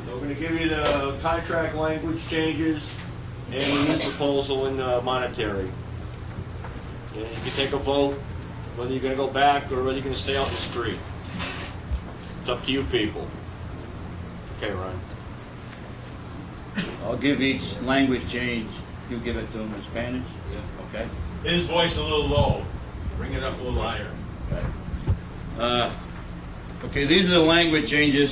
So we're going to give you the contract language changes and the new proposal in the monetary. And you can take a vote whether you're going to go back or whether you're going to stay out in the street. It's up to you people. Okay, Ron. I'll give each language change. You give it to him in Spanish? Yeah. Okay. His voice a little low. Bring it up a little higher. Okay. Okay, these are the language changes.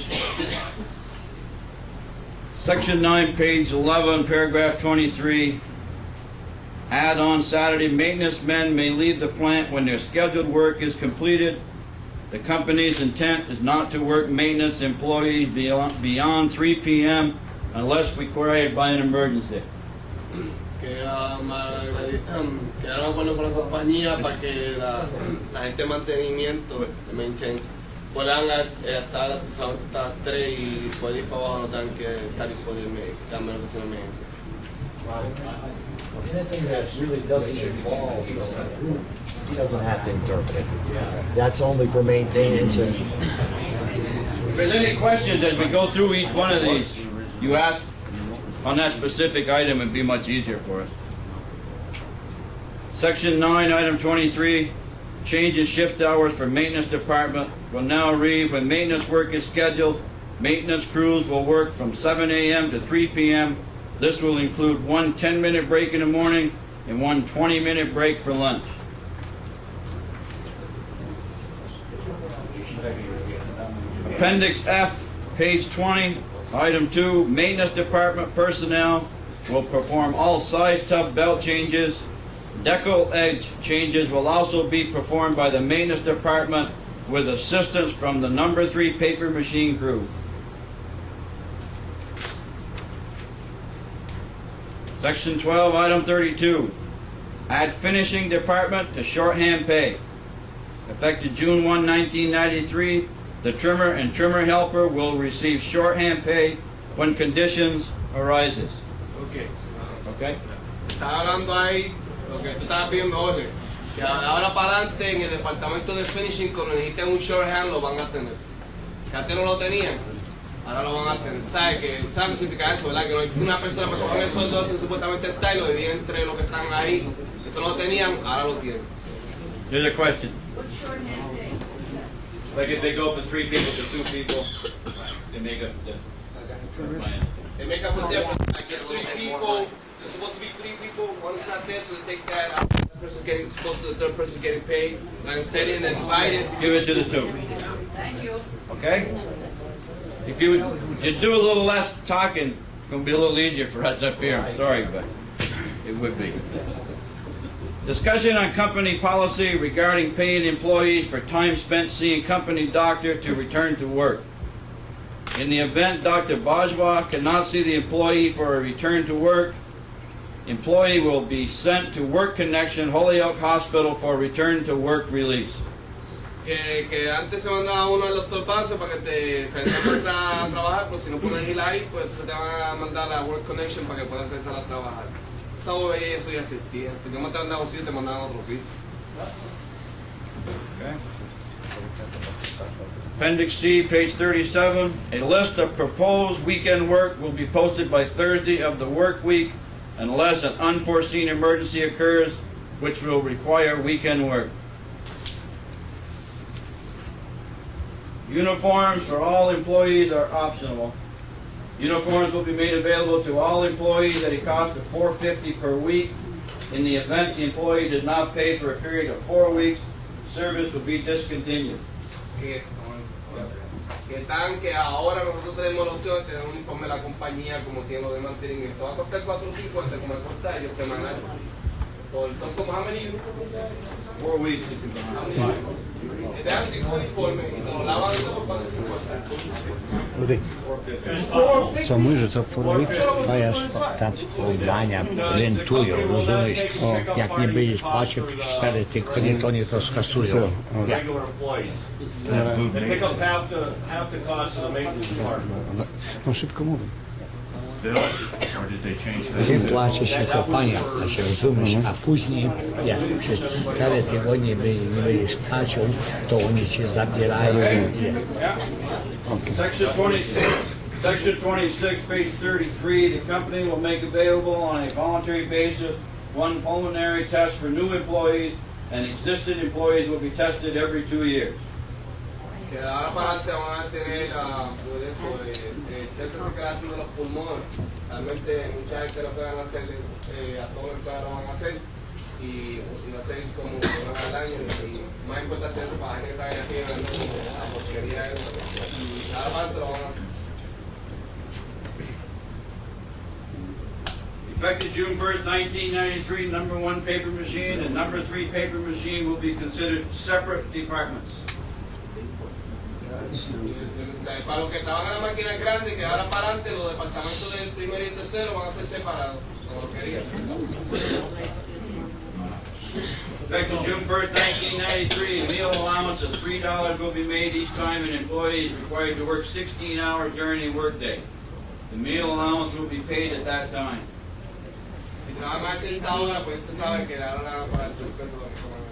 Section 9, page 11, paragraph 23. Add on Saturday, maintenance men may leave the plant when their scheduled work is completed. The company's intent is not to work maintenance employees beyond 3 p.m. unless required by an emergency. Quedaron buenos con la compañía para que la gente de mantenimiento, de maintenance, puedan estar hasta 3 y pueden ir para abajo, no tengan que estar disponibles, cambiar lo que sea una emergencia. Anything that really doesn't involve, he doesn't have to interpret it. That's only for maintenance and. If there's any questions as we go through each one of these, you ask on that specific item, it'd be much easier for us. Section 9, item 23, change in shift hours for maintenance department will now read, when maintenance work is scheduled, maintenance crews will work from 7 a.m. to 3 p.m. This will include one 10-minute break in the morning and one 20-minute break for lunch. Appendix F, page 20, item 2, maintenance department personnel will perform all size tub belt changes. Decal edge changes will also be performed by the maintenance department with assistance from the number 3 paper machine crew. Section 12, item 32, add finishing department to shorthand pay. Effective June 1, 1993, the trimmer and trimmer helper will receive shorthand pay when conditions arises. Okay. Okay? Estaba hablando ahí, lo que tú estabas pidiendo, Jorge, que ahora para adelante en el departamento de finishing, cuando necesiten un shorthand, lo van a tener. Que antes no lo tenían, ahora lo van a tener. ¿Sabes qué significa eso, verdad? Que no existe una persona para coger el sueldo ese supuestamente está y lo dividen entre los que están ahí. Eso no lo tenían, ahora lo tienen. Here's a question. Like if they go from 3 people to 2 people, they make up the They make up a difference. Like it's 3 people, there's supposed to be 3 people, one's not there, so they take that out. The person's getting, supposed to, the third person's getting paid, and instead and then divide it. Give it to the 2. Thank you. Okay? If you would do a little less talking, it's going to be a little easier for us up here. I'm sorry, but it would be. Discussion on company policy regarding paying employees for time spent seeing company doctor to return to work. In the event Dr. Bajwa cannot see the employee for a return to work, employee will be sent to Work Connection Holyoke Hospital for return to work release. Que antes se mandaba uno al doctor Paso para que te regreses a trabajar, pero si no puedes ir ahí, pues se te van a mandar a Work Connection para que puedas empezar a trabajar. Esa bobería eso ya existía. Si te mandaban a un sitio, te mandaban a otro sitio. Okay. Appendix C, page 37. A list of proposed weekend work will be posted by Thursday of the work week unless an unforeseen emergency occurs, which will require weekend work. Uniforms for all employees are optional. Uniforms will be made available to all employees at a cost of $4.50 per week. In the event the employee does not pay for a period of 4 weeks, service will be discontinued. Que ahora nosotros tenemos la opción de tener un uniforme de la compañía como tiene lo de mantenimiento. Va a costar $4.50 como le cuesta a ellos semanal. Son como how many uniforms? 4 weeks. Te dan 5 uniformes y te lo lavan por $4.50. Rudy, co mówisz, że 4 weeks to jest ta odwania, rentują, rozumiesz? Jak nie będziesz płacił 4 tygodnie, to oni to skasują. Ja. They pick up half the cost of the maintenance department. No szybko mówię. Or did they change that? Tym płaci się kopania, a się rozumiesz, a później jak przez 4 tygodnie nie będziesz płacił, to oni cię zabierają. Section 26, page 33, the company will make available on a voluntary basis one pulmonary test for new employees, and existing employees will be tested every 2 years. Que ahora para adelante van a tener testes que hacen de los pulmones. Realmente mucha gente lo que van a hacer, a todos los empleados lo van a hacer. y va a ser como una vez al año. Y más importante eso para la gente que está aquí hablando como la porquería esa. Y cada parte lo van a hacer. Effective June 1st, 1993, number 1 paper machine and number 3 paper machine will be considered separate departments. Para los que estaban en la máquina grande, que ahora para adelante los departamentos del primero y el tercero van a ser separados, como lo querían. Effective June 1st, 1993, meal allowance of $3 will be made each time an employee is required to work 16 hours during a workday. The meal allowance will be paid at that time. Si trabajan más de 60 horas, pues usted sabe que ahora para el peso lo que coman.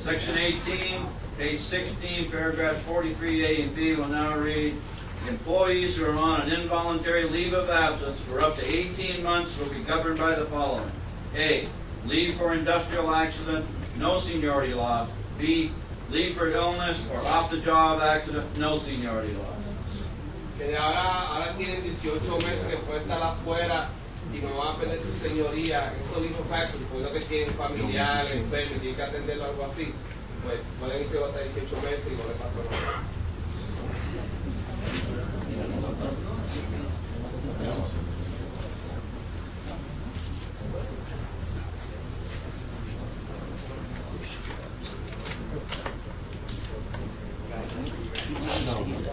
Section 18, page 16, paragraphs 43A and B will now read, employees who are on an involuntary leave of absence for up to 18 months will be governed by the following. A, leave for industrial accident, no seniority law. B, leave for illness or off-the-job accident, no seniority law. Que de ahora tienen 18 meses que pueden estar afuera y no van a perder su señoría. Eso dijo fácil, porque lo que tienen familiares, enfermos, y tienen que atenderlo o algo así, pues pueden irse hasta 18 meses y no le pasa nada.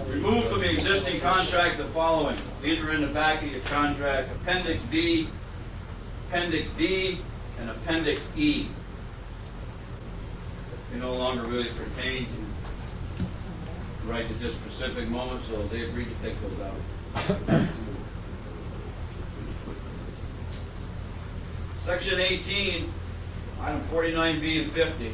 Remove from the existing contract the following. These are in the back of your contract. Appendix B, Appendix D, and Appendix E. They no longer really pertain to right at this specific moment, so they agreed to take those out. Section 18, item 49B and 50.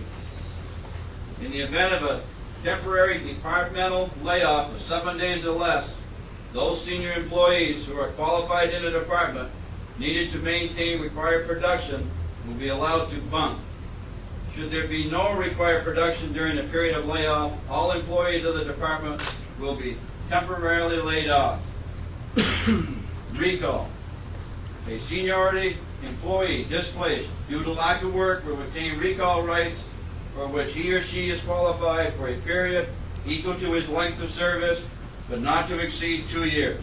In the event of a temporary departmental layoff of 7 days or less, those senior employees who are qualified in a department needed to maintain required production will be allowed to bunk. Should there be no required production during the period of layoff, all employees of the department will be temporarily laid off. Recall. A seniority employee displaced due to lack of work will retain recall rights for which he or she is qualified for a period equal to his length of service, but not to exceed 2 years.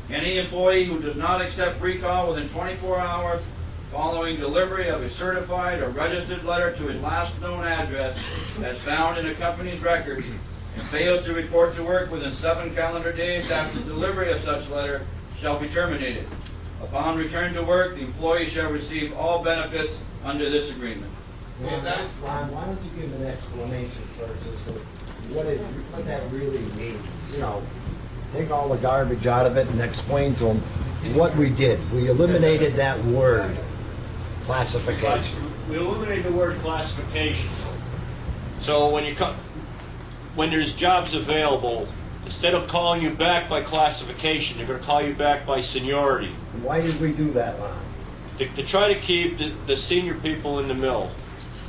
Any employee who does not accept recall within 24 hours following delivery of a certified or registered letter to his last known address as found in the company's records and fails to report to work within 7 calendar days after delivery of such letter shall be terminated. Upon return to work, the employee shall receive all benefits under this agreement. Ron, why don't you give an explanation first as to what that really means? You know, take all the garbage out of it and explain to them what we did. We eliminated that word, classification. We eliminated the word classification. So when there's jobs available, instead of calling you back by classification, they're going to call you back by seniority. Why did we do that, Ron? To try to keep the senior people in the mill.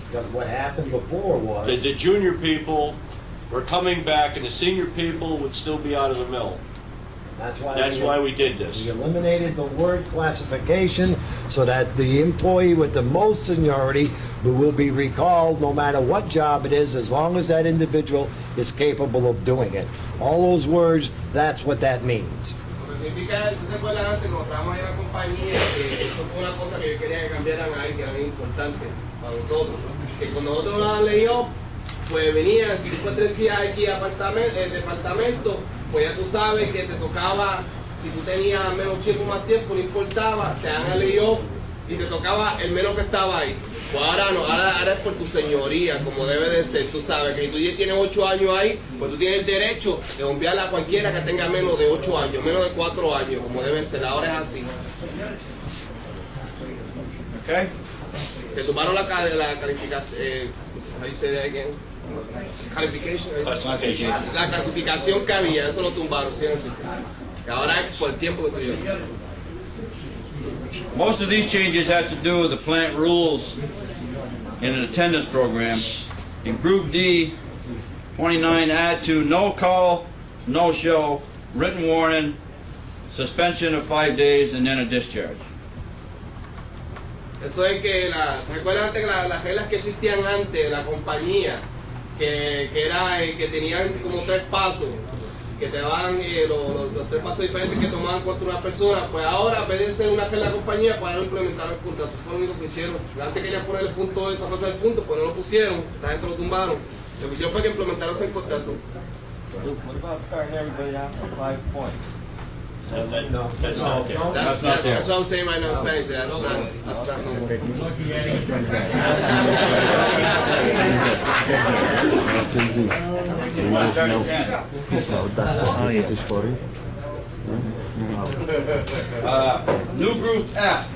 Because what happened before was... The junior people were coming back and the senior people would still be out of the mill. That's why we did this. We eliminated the word classification so that the employee with the most seniority will be recalled no matter what job it is, as long as that individual is capable of doing it. All those words, that's what that means. Significa, ¿tú se acuerdas antes cuando trabajamos en la compañía que eso fue una cosa que yo quería que cambiaran ahí, que era bien importante para nosotros? Que cuando nosotros nos daban layoff, pues venían, si tú decías aquí el departamento, pues ya tú sabes que te tocaba, si tú tenías menos tiempo, más tiempo, no importaba, te dan el layoff y te tocaba el menos que estaba ahí. Pues ahora no, ahora es por tu señoría, como debe de ser. Tú sabes que si tú ya tienes 8 años ahí, pues tú tienes derecho de enviarla a cualquiera que tenga menos de 8 años, menos de 4 años, como debe ser. Ahora es así. Okay? Que tomaron la calificación, how you say that again? Classification. La clasificación que había, eso lo tumbaron, ¿sí? Y ahora es por el tiempo que tú llevas. Most of these changes have to do with the plant rules in an attendance program. In Group D, 29, add to no call, no show, written warning, suspension of 5 days, and then a discharge. Eso es que recuerda antes que las reglas que existían antes de la compañía, que era que tenían como 3 pasos, que te daban los 3 pasos diferentes que tomaban contra una persona, pues ahora en vez de ser una regla de la compañía, pues ahora implementar el contrato. Fue lo único que hicieron. Antes querían poner el punto, esa cosa del punto, pues no lo pusieron, esta gente lo tumbaron. Lo que hicieron fue que implementaron ese contrato. What about starting everybody out with 5 points? No, that's not there. That's what I'm saying right now in Spanish. That's not normal. You want to start at 10. New group F,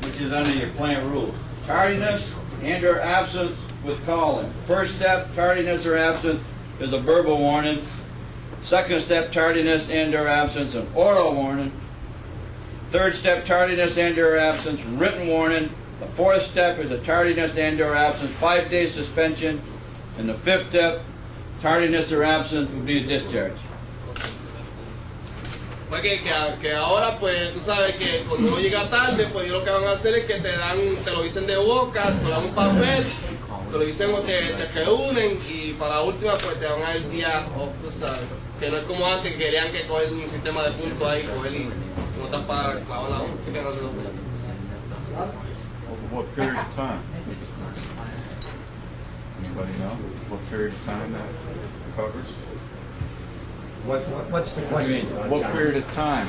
which is under your plant rules. Tardiness and or absence with calling. First step, tardiness or absence is a verbal warning. Second step, tardiness and or absence, an oral warning. Third step, tardiness and or absence, written warning. The fourth step is a tardiness and or absence, 5-day suspension. And the fifth step, tardiness or absence, would be a discharge. Pues que ahora pues tú sabes que cuando uno llega tarde, pues ellos lo que van a hacer es que te lo dicen de boca, te dan un papel, te lo dicen o te reúnen y para la última pues te van a dar el día off, tú sabes. Que no es como antes que querían que coger un sistema de puntos ahí, coger y no están para clavar la hoja. ¿Qué no se lo puede? Over what period of time? Anybody know what period of time that covers? What's the question? What period of time?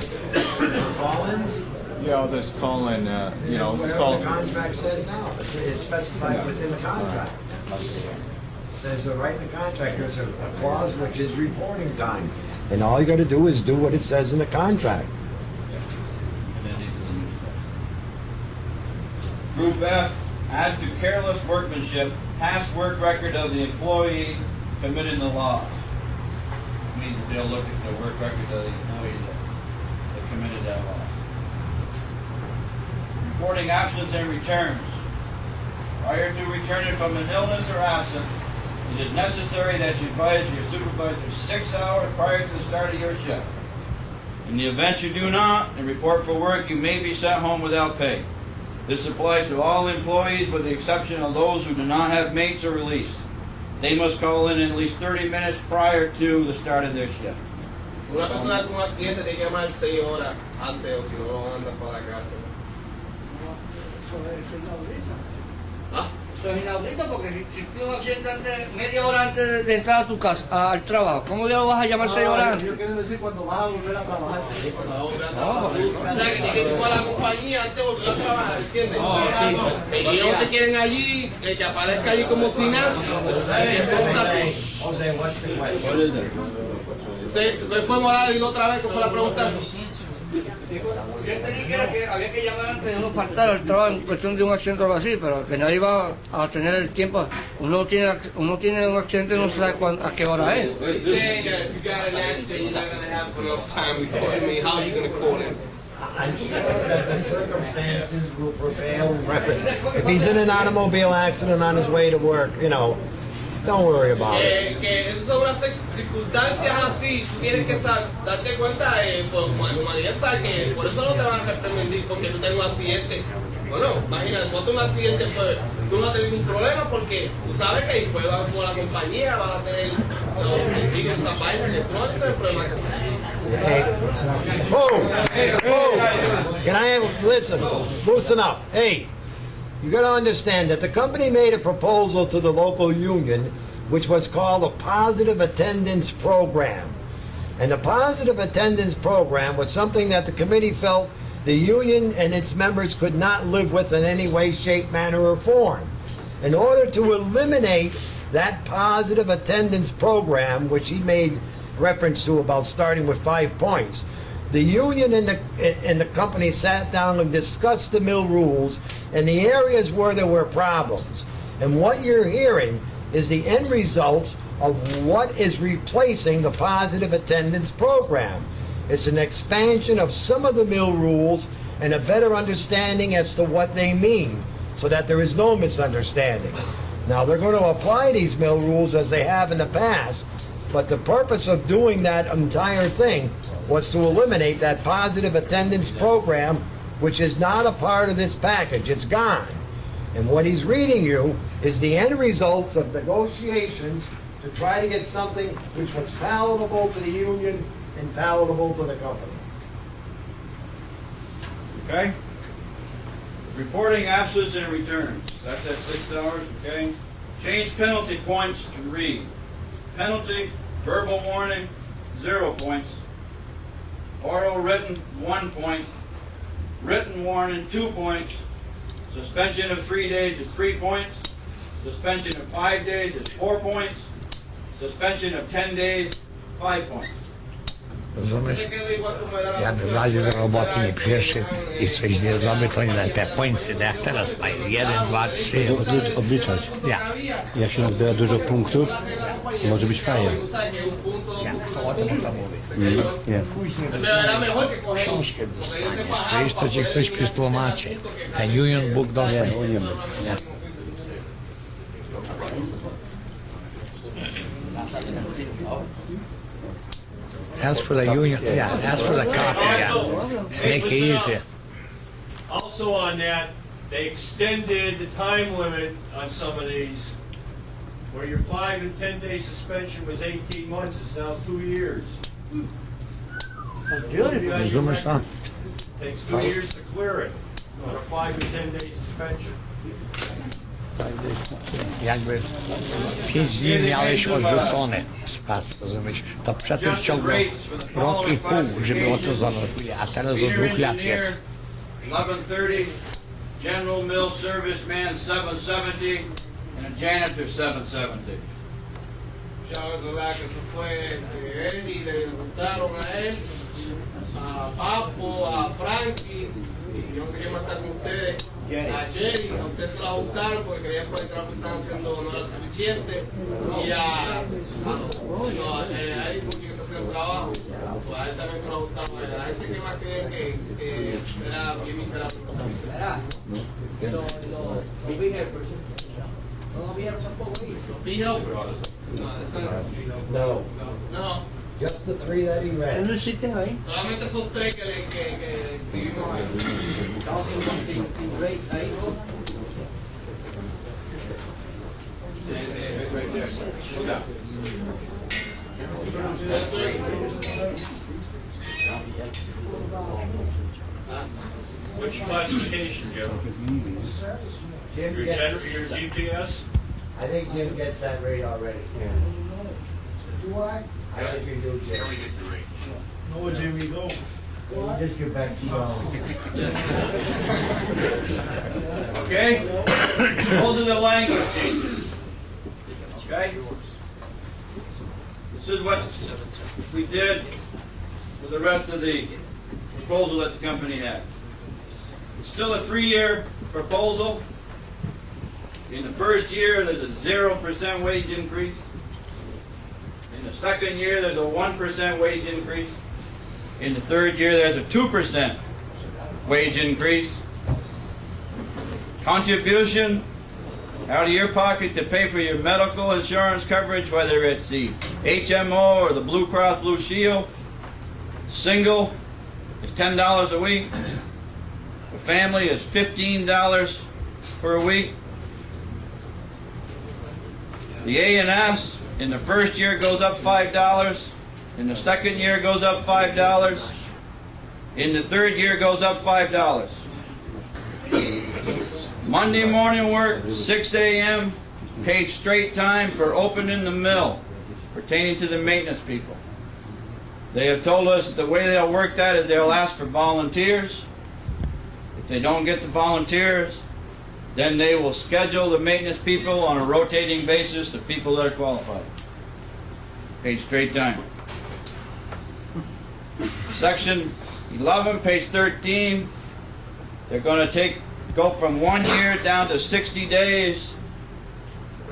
Call-ins? Yeah, this call-in, you know, Whatever the contract says now. It's specified within the contract. It says right in the contract, there's a clause which is reporting time. And all you got to do is do what it says in the contract. Group F, add to careless workmanship, past work record of the employee committing the loss. Means that they'll look at the work record of the employee that committed that loss. Reporting absence and returns. Prior to returning from an illness or absence, it is necessary that you advise your supervisor 6 hours prior to the start of your shift. In the event you do not and report for work, you may be sent home without pay. This applies to all employees with the exception of those who do not have mates or release. They must call in at least 30 minutes prior to the start of their shift. Una persona con un accidente tiene que llamar 6 horas antes o si no lo mandan para la casa. ¿Ah? Eso es inaudito porque si tú un accidente antes, media hora antes de entrar a tu casa, al trabajo, ¿cómo le vas a llamar 6 horas antes? Yo quiero decir cuando vas a volver a trabajar. Sí, cuando vas a volver a trabajar. O sea, que tienes que llamar a la compañía antes de volver a trabajar, ¿entiendes? Y ellos te quieren allí, que aparezca allí como si nada. Jose, what's the question? What is it? ¿Qué fue Morales? Dilo otra vez, ¿qué fue la pregunta? Yo entendí que había que llamar antes de uno faltar al trabajo en cuestión de un accidente o algo así, pero que nadie va a tener el tiempo. Uno tiene un accidente y no sabe a qué hora es. I'm sure that the circumstances will prevail. If he's in an automobile accident on his way to work, you know, don't worry about it. Que esas son unas circunstancias así, tú tienes que darte cuenta, por humanidad, sabes que por eso no te van a reprimir porque tú tengas un accidente. Bueno, imagínate, cuando un accidente, pues tú no vas a tener ningún problema porque tú sabes que después vas con la compañía, vas a tener los testigos de esa vaina, que tú no vas a tener problemas. Hey, can I listen? Loosen up. Hey, you got to understand that the company made a proposal to the local union, which was called a positive attendance program. And the positive attendance program was something that the committee felt the union and its members could not live with in any way, shape, manner, or form. In order to eliminate that positive attendance program, which he made reference to about starting with 5 points, the union and the company sat down and discussed the mill rules and the areas where there were problems. And what you're hearing is the end results of what is replacing the positive attendance program. It's an expansion of some of the mill rules and a better understanding as to what they mean so that there is no misunderstanding. Now they're going to apply these mill rules as they have in the past But the purpose of doing that entire thing was to eliminate that positive attendance program, which is not a part of this package. It's gone. And what he's reading you is the end results of negotiations to try to get something which was palatable to the union and palatable to the company. Okay? Reporting absence and returns. That's at 6 hours, okay? Change penalty points to read. Penalty, verbal warning, 0 points. Oral written, 1 point. Written warning, 2 points. Suspension of 3 days is 3 points. Suspension of 5 days is 4 points. Suspension of 10 days, 5 points. Rozumiesz? Jak w razie do roboty nie przyszedł i coś nie zrobił, to nie te pońcy, jak teraz mają. 1, 2, 3. Odliczać. Ja. Jak się nabiera dużo punktów, może być fajnie. Ja. To o tym mówię. Nie. Książkę dostaniesz, wiesz, to ci ktoś przetłumaczy. Ten Union Book dostanie. Nie. Ja. As for the union, yeah, as for the copy, yeah, make it easy. Also on that, they extended the time limit on some of these, where your 5 and 10 day suspension was 18 months, it's now 2 years. Rozumiesz to? Takes 2 years to clear it on a 5 and 10 day suspension. Jakby 5 dni miałeś odrzucone z pracy, rozumiesz? To przed tym ciągnął rok i pół, żeby o to zanotowali, a teraz do 2 lat jest. 11:30, general mill serviceman 770, and a janitor 770. Chávez Olá, que se fue Eddie, le juntaron a él, a Papo, a Frankie, y yo no sé qué más está con ustedes, a Jerry, a ustedes se la juntaron porque creían que el trabajo que estaban haciendo no era suficiente, y a Eddie porque está haciendo el trabajo, pues a él también se la juntaron a él. La gente que más creen que era bien miserable. Pero los big helpers, ¿no había tampoco ahí? Big helpers. No. No. Just the 3 that he read. No existen ahí. Solamente esos 3 que escribimos ahí. Estamos sin rey ahí. What's your classification, Joe? Jim Your gets, GPS? I think Jim gets that rate already. Do I? I think you do, Jim. No, Jimmy, go. You just get back to Okay? Those are the language changes. Okay? This is what we did with the rest of the proposal that the company had. It's still a 3-year proposal. In the first year, there's a 0% wage increase. In the second year, there's a 1% wage increase. In the third year, there's a 2% wage increase. Contribution out of your pocket to pay for your medical insurance coverage, whether it's the HMO or the Blue Cross Blue Shield. Single is $10 a week. The family is $15 per week. The A&S in the first year goes up $5. In the second year goes up $5. In the third year goes up $5. Monday morning work, 6 a.m., paid straight time for opening the mill, pertaining to the maintenance people. They have told us that the way they'll work that is they'll ask for volunteers. If they don't get the volunteers, then they will schedule the maintenance people on a rotating basis of people that are qualified. Paid straight time. Section 11, page 13, they're going to go from 1 year down to 60 days.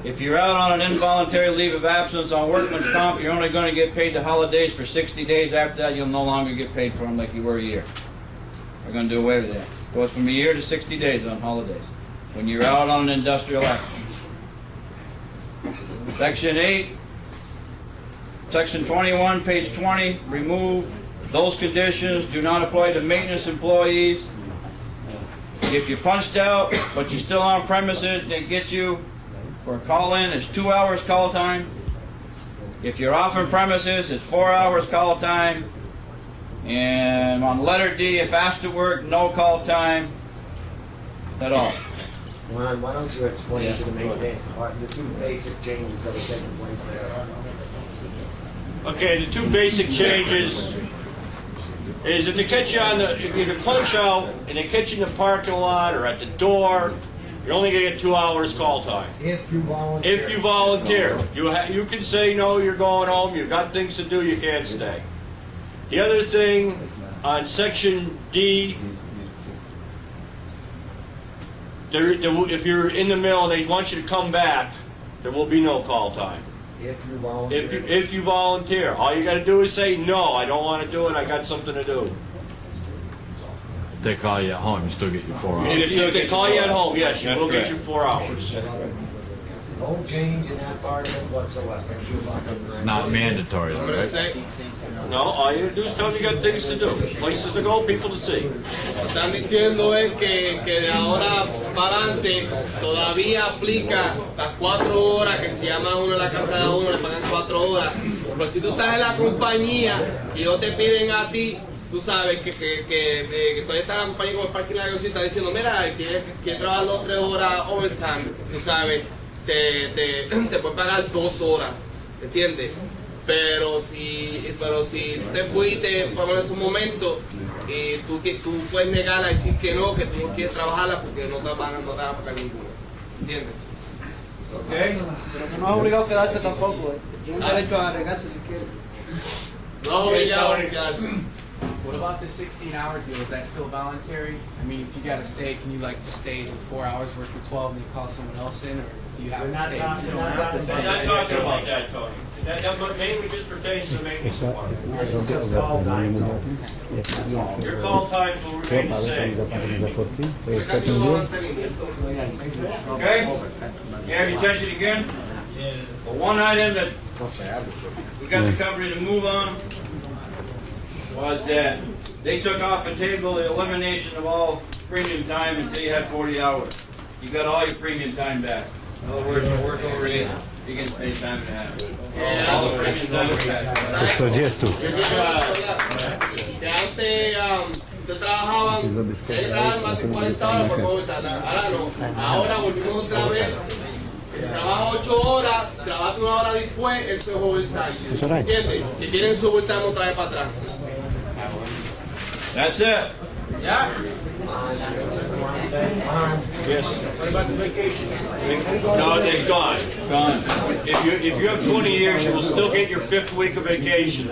If you're out on an involuntary leave of absence on workman's comp, you're only going to get paid the holidays for 60 days. After that, you'll no longer get paid for them like you were a year. They're going to do away with that. It goes from a year to 60 days on holidays when you're out on an industrial action. Section 8, Section 21, page 20, remove. Those conditions do not apply to maintenance employees. If you punched out, but you're still on premises, they get you for a call-in, it's 2 hours call time. If you're off on premises, it's 4 hours call time. And on letter D, if asked to work, no call time at all. Ron, why don't you explain to the maintenance department the two basic changes that are taking place there? Okay, the two basic changes is if they catch you if you punch out and they catch you in the parking lot or at the door, you're only going to get 2 hours call time. If you volunteer. If you volunteer. You can say no, you're going home, you've got things to do, you can't stay. The other thing on section D, if you're in the mill and they want you to come back, there will be no call time. If you volunteer. If you volunteer. All you got to do is say, no, I don't want to do it, I got something to do. If they call you at home, you still get your 4 hours. If they call you at home, yes, you will get your 4 hours. No change in that part of it whatsoever. It's not mandatory, though, right? No, all you do is tell them you got things to do, places to go, people to see. Lo que están diciendo es que de ahora para adelante todavía aplica las 4 horas que si llama uno en la casa de uno le pagan 4 horas. Pero si tú estás en la compañía y ellos te piden a ti, tú sabes que todavía está la compañía como el parking de la cosita diciendo, mira, que trabajar 2 o 3 horas overtime, tú sabes, te puede pagar 2 horas, ¿entiendes? Pero si te fuiste por ese momento y tú puedes negar a decir que no quieres trabajarla porque no te van a pagar ninguna, ¿entiendes? Okay. Pero que no es obligado a quedarse tampoco, tiene derecho a arreglarse si quiere. No es obligado a quedarse. What about the 16-hour deal? Is that still voluntary? I mean, if you got to stay, can you like just stay 4 hours, work for 12, and you call someone else in, or do you have to stay? I'm not talking about that, Tony. That mainly just pertains to the maintenance department. Your call times will remain the same. Okay? You have your attention again? Well, one item that we got the company to move on was that they took off the table the elimination of all premium time until you had 40 hours. You got all your premium time back. In other words, you work over 8, you get paid time and a half. All the premium time back. So just two. Que antes te trabajaban, más de 40 horas por overtime. Ahora no. Ahora volvimos otra vez. Trabaja 8 horas, trabaja 1 hora después, eso es overtime. ¿Entiendes? Que quieren su overtime otra vez para atrás. That's it. Yeah. Yes. What about the vacation? No, it's gone. Gone. If you have 20 years, you will still get your 5th week of vacation.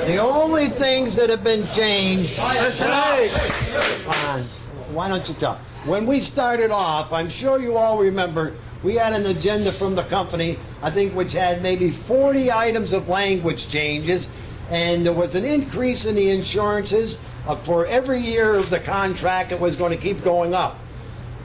The only things that have been changed. Why don't you talk? When we started off, I'm sure you all remember, we had an agenda from the company, I think, which had maybe 40 items of language changes, and there was an increase in the insurances for every year of the contract. It was going to keep going up.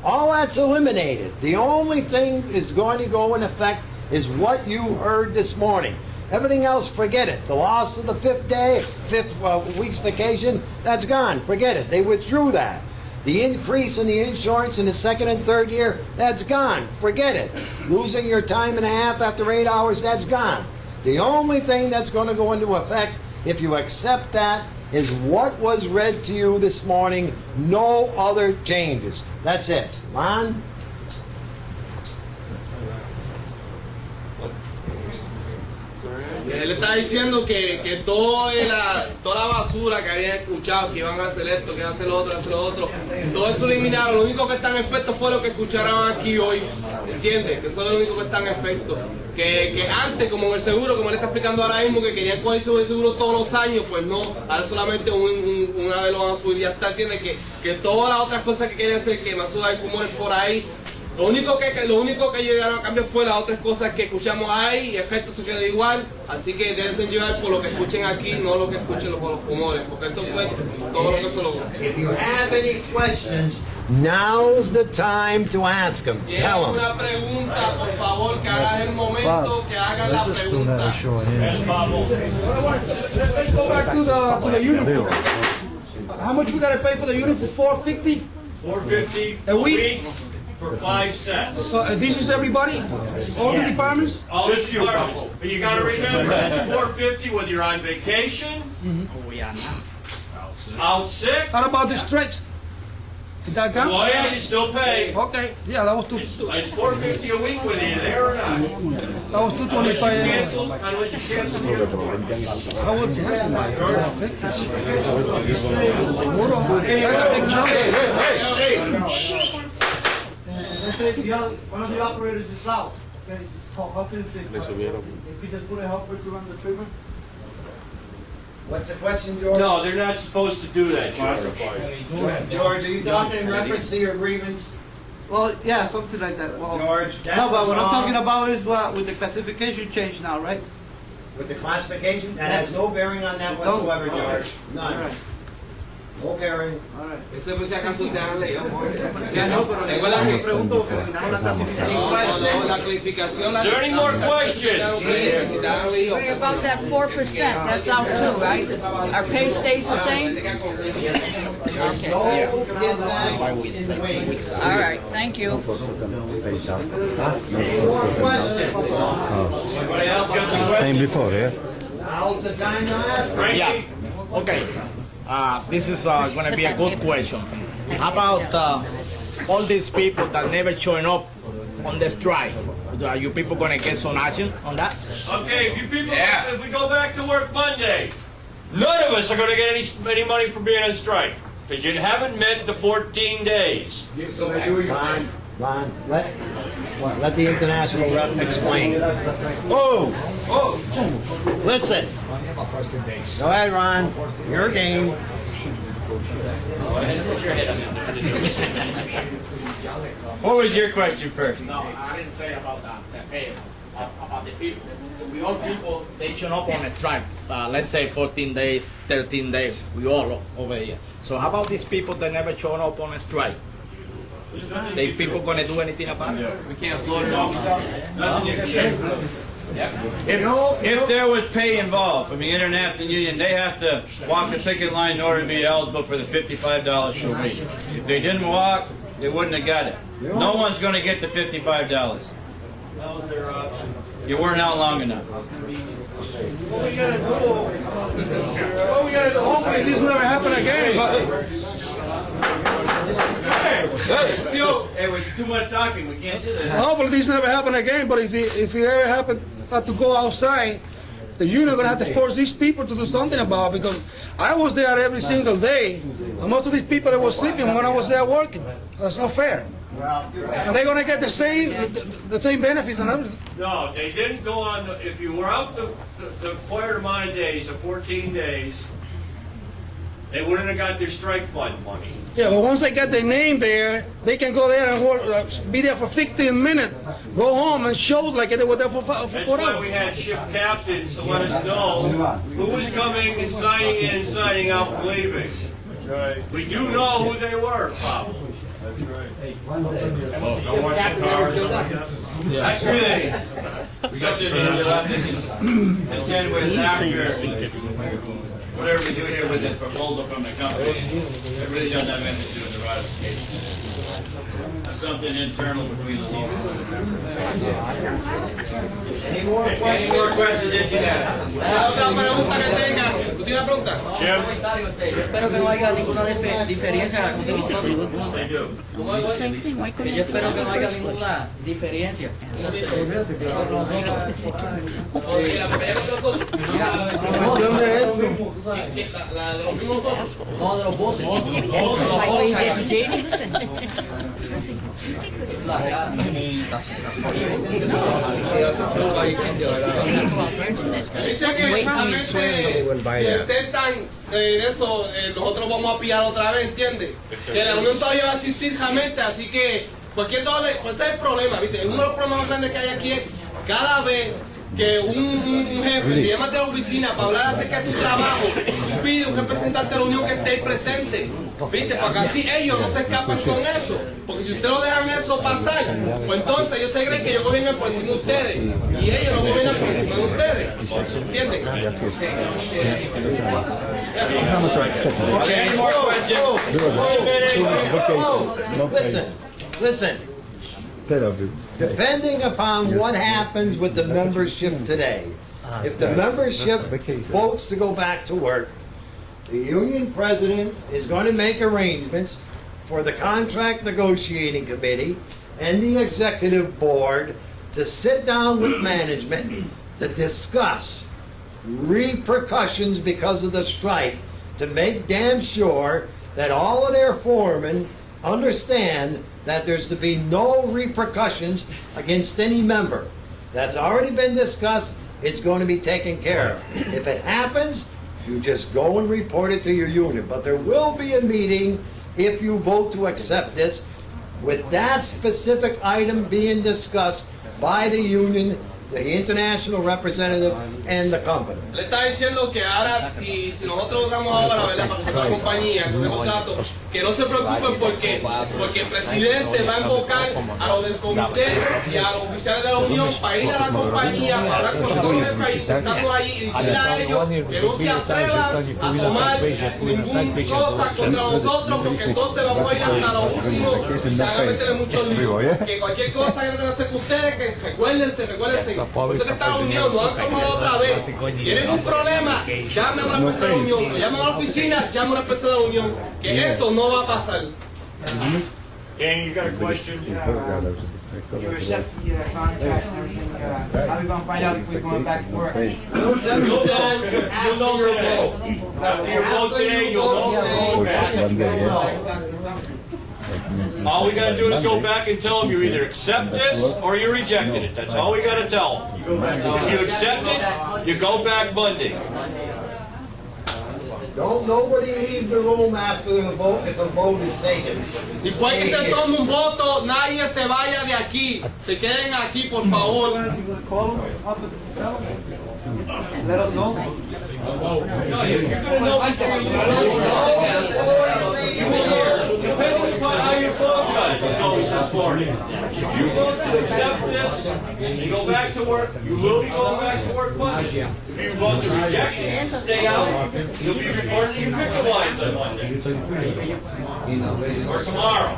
All that's eliminated. The only thing is going to go in effect is what you heard this morning. Everything else, forget it. The loss of the 5th week's vacation, that's gone. Forget it. They withdrew that. The increase in the insurance in the 2nd and 3rd year, that's gone. Forget it. Losing your time and a half after 8 hours, that's gone. The only thing that's going to go into effect, if you accept that, is what was read to you this morning. No other changes. That's it. Lon? Él está diciendo que toda la basura que habían escuchado, que iban a hacer esto, que iban a hacer lo otro, todo eso eliminaron. Lo único que está en efecto fue lo que escucharon aquí hoy. ¿Entiendes? Que eso es lo único que está en efecto. Que antes, como en el seguro, como él está explicando ahora mismo, que querían cogerse el seguro todos los años, pues no, ahora solamente una vez lo van a subir y ya está. ¿Entiendes? Que todas las otras cosas que querían hacer, que Masuda y Kumor por ahí, Lo único que llegaron a cambiar fue las otras cosas que escuchamos ahí y el efecto se quedó igual, así que déjense llevar por lo que escuchen aquí, no lo que escuchen por los rumores, porque esto fue todo lo que se logró. If you have any questions, now's the time to ask them. Si hay Tell them. alguna pregunta, por favor, que hagas el momento, que hagan la pregunta. Let's go back to the uniform. How much we gotta pay for the uniform? $4.50 $4.50 a week for 5 sets. This is everybody, all the departments. All the departments. But you gotta remember, it's $4.50 whether you're on vacation, out sick. How about the strikes? Did that count? Oh yeah, you still pay. Okay, yeah, that was It's $4.50 a week whether you're there or not. That was Unless you $225. cancel the uniform. I would cancel my $4.50. Hold on, that's a big jump. Let's say one of the operators is out. Okay, just call us and say. If you just put a helper to run the treatment. What's the question, George? No, they're not supposed to do that, George. George, are you talking in reference to your grievance? Well, yeah, something like that. Well, George, that no, but was what I'm wrong. talking about is with the classification change now, right? With the classification, that has no bearing on that whatsoever, George. None. No bearing. Eso es por si acaso te han leído. Ya no, pero Recuerda que pregunto porque terminamos la clasificación. No, la clasificación la Is there any more questions? Si te han leído. Worry about that 4%, that's out too, right? Our pay stays the same? Okay. No give back in wages. All right, thank you. Any more questions? Anybody else got some questions? Same before, yeah? Now's the time to ask them. Yeah. Okay. This is going to be a good question. How about all these people that never showing up on the strike? Are you people going to get some action on that? Okay, if you people, if we go back to work Monday, none of us are going to get any money for being on strike because you haven't met the 14 days. Ron, let the international rep explain. Oh! Listen. Go ahead, Ron. Your game. What was your question first? No, I didn't say about that. Hey, about the people. We all people, they show up on a strike. Let's say 14 days, 13 days. We all over here. So how about these people that never shown up on a strike? They people gonna do anything about it? We can't float it off. If there was pay involved from the International Union, they have to walk the picket line in order to be eligible for the $55 a week. If they didn't walk, they wouldn't have got it. No one's going to get the $55. That was their option. You weren't out long enough. What we gotta do, hopefully this never happen again, but Hey, it's too much talking. We can't do that. hopefully this never happen again, but if you ever happen to go outside, the union gonna have to force these people to do something about it because I was there every single day, and most of these people that were sleeping when I was there working. That's not fair. And they're gonna get the same benefits and everything. No, they didn't go on, if you were out the required amount of days, the 14 days, they wouldn't have got their strike fund money. Yeah, but once they get their name there, they can go there and work, be there for 15 minutes, go home and show like they were there for That's 4 why hours. we had shift captains to let us know who was coming and signing in and signing out and leaving. We do know who they were, probably. Actually, something to contend with after whatever we do here with the proposal from the company. It really doesn't have anything to do with the ratification. That's something internal between the team. Any more questions? Any more questions that you have? Otra pregunta que tengan. ¿Tú tienes una pregunta? Espero que no haya ninguna diferencia con nosotros. Same thing, why couldn't Yo it be espero que no haya first place? ninguna diferencia. Oye, la pelea contra nosotros. La de los mismos ojos. No, de los voces. Dice que solamente si intentan eso, nosotros vamos a pillar otra vez, ¿entiendes? Que la unión todavía va a existir realmente, así que cualquier dólar, pues ese es el problema, ¿viste? Uno de los problemas más grandes que hay aquí es cada vez que un jefe te llama de la oficina para hablar acerca de tu trabajo, pide un representante de la Unión que esté ahí presente, ¿viste? Para que así ellos no se escapan con eso. Porque si ustedes no dejan eso pasar, pues entonces ellos se creen que ellos gobiernan por encima de ustedes y ellos no gobiernan por encima de ustedes. ¿Entienden? Okay, any more questions? Listen. Depending upon what happens with the membership today, if the membership votes to go back to work, the union president is going to make arrangements for the contract negotiating committee and the executive board to sit down with management to discuss repercussions because of the strike, to make damn sure that all of their foremen understand that there's to be no repercussions against any member. That's already been discussed. It's going to be taken care of. If it happens, you just go and report it to your union. But there will be a meeting if you vote to accept this with that specific item being discussed by the union, the international representative, and the company. Le está diciendo que ahora, si nosotros votamos ahora, ¿verdad? Para que la compañía, con el contrato, que no se preocupen porque el presidente va a invocar a los del comité y a los oficiales de la Unión para ir a la compañía, para hablar con todos los países, estando ahí y decirle a ellos que no se atrevan a tomar ninguna cosa contra nosotros, porque entonces vamos a ir hasta lo último y se van a meterle mucho lío. Que cualquier cosa que tengan que hacer con ustedes, que recuérdense. Por eso que está la Unión, no han tomado otra vez. Tienen un problema, llamen a una empresa de la Unión. No llaman a la oficina, llamen a una empresa de la Unión. Que eso no va a pasar. Dan, you got a question? You accept the contract and everything. How are we going to find out if we're going back to work? Don't tell me that after your vote. After your vote today, you'll know. All we gotta do is go back and tell them you either accept this or you're rejecting it. That's all we gotta tell them. If you accept it, you go back Monday. Don't nobody leave the room after the vote if a vote is taken. Después que se tome un voto, nadie se vaya de aquí. Se queden aquí, por favor. Let us know. No, you're gonna know before you depending upon how your phone goes this morning. If you vote to accept this and go back to work, you will be going back to work Monday. If you vote to reject it and stay out, you'll be reporting your picket lines on Monday. Or tomorrow.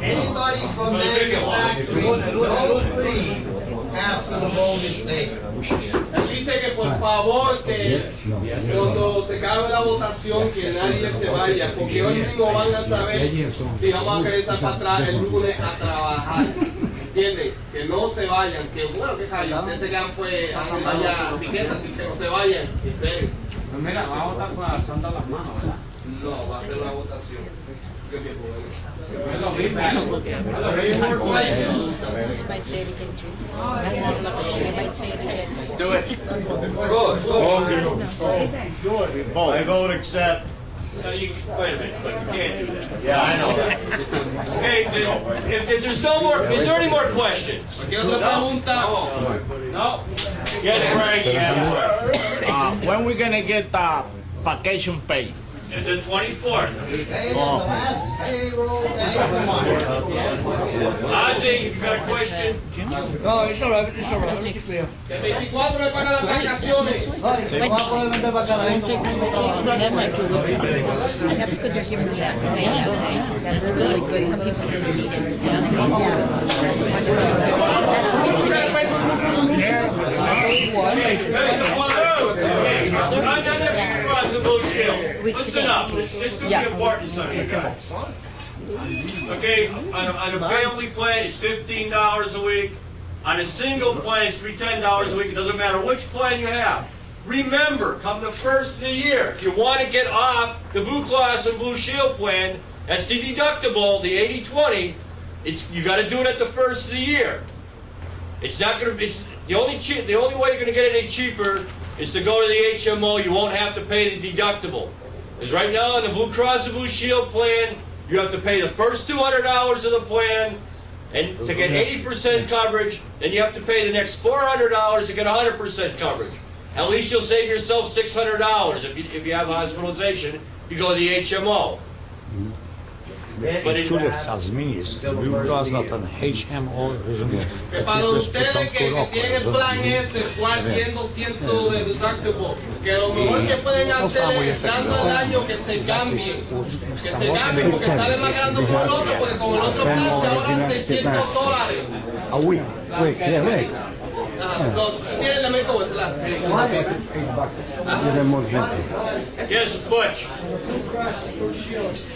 Anybody from manufacturing, don't leave after the vote is taken. Él dice que por favor que cuando se acabe la votación que nadie se vaya, porque hoy mismo van a saber si vamos a regresar para atrás el lunes a trabajar. ¿Entienden? Que no se vayan, que bueno, que callen, ustedes se quedan pues a vaya piqueta, así que no se vayan, esperen. Pues mira, vamos a votar con alzando las manos, ¿verdad? No, va a ser una votación. Es lo mismo. Let's do it. I vote accept. No, wait a minute, but you can't do that. Yeah, I know that. Hey, if there's no more, is there any more questions? No? Yes, Frank? When we gonna get vacation pay? The 24th. Pay the last payroll day of the month. Ozzy, you got a question? No, it's all right, it's all right. Let me see. El 24 le pagan las vacaciones. That's good you're giving me that. That's really good. Some people really need it. That's wonderful. Listen up, let's do the important stuff, you guys. Okay, on a family plan, it's $15 a week. On a single plan, it's $10 a week. It doesn't matter which plan you have. Remember, come the first of the year, if you want to get off the Blue Cross and Blue Shield plan, that's the deductible, the 80/20. You got to do it at the first of the year. It's not going to. It's the only way you're going to get it any cheaper is to go to the HMO. You won't have to pay the deductible. Because right now on the Blue Cross and Blue Shield plan, You have to pay the first $200 of the plan and to get 80% coverage, then you have to pay the next $400 to get 100% coverage. At least you'll save yourself $600 if you have hospitalization. You go to the HMO. Všude sa zmení, vyukaz na ten HMO, rozumieš? Para ustedes que tienen plan ese, cual tiene 200 de deductible, que lo mejor que pueden hacer es dando daño que se cambien. Que se cambien porque sale más grande por el otro, porque con el otro plan se ahorran $600. A week, yeah. Tiene elemento o es la. Yes, Butch.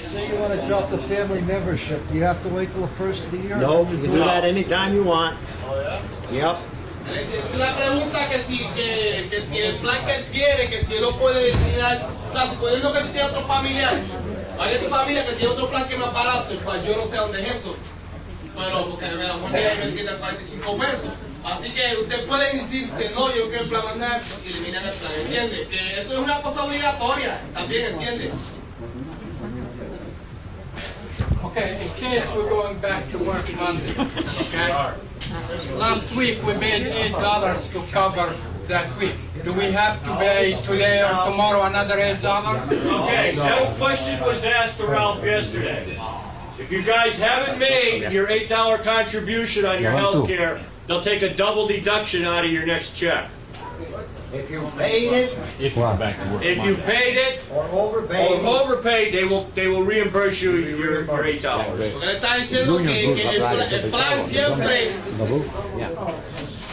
Say you want to drop the family membership, do you have to wait till the first of the year? No, you can do that anytime you want. Yep. Es una pregunta que si el plan que él quiere, que si él lo puede eliminar, o sea, si puede lo que tiene otro familiar, hay tu familia que tiene otro plan que es más barato, pues yo no sé dónde es eso, pero porque a lo mejor me quitan 45 pesos. Así que usted puede decir que no, yo quiero el plan mandar y eliminar el plan, ¿entiende? Que eso es una cosa obligatoria, también, ¿entiende? Okay, in case we're going back to work Monday, okay? Last week we made $8 to cover that week. Do we have to pay today or tomorrow another $8? Okay, that question was asked to Ralph yesterday. If you guys haven't made your $8 contribution on your health care, they'll take a double deduction out of your next check. If you paid it, If you paid it or overpaid, they will reimburse you your $8. Porque le está diciendo que el plan siempre,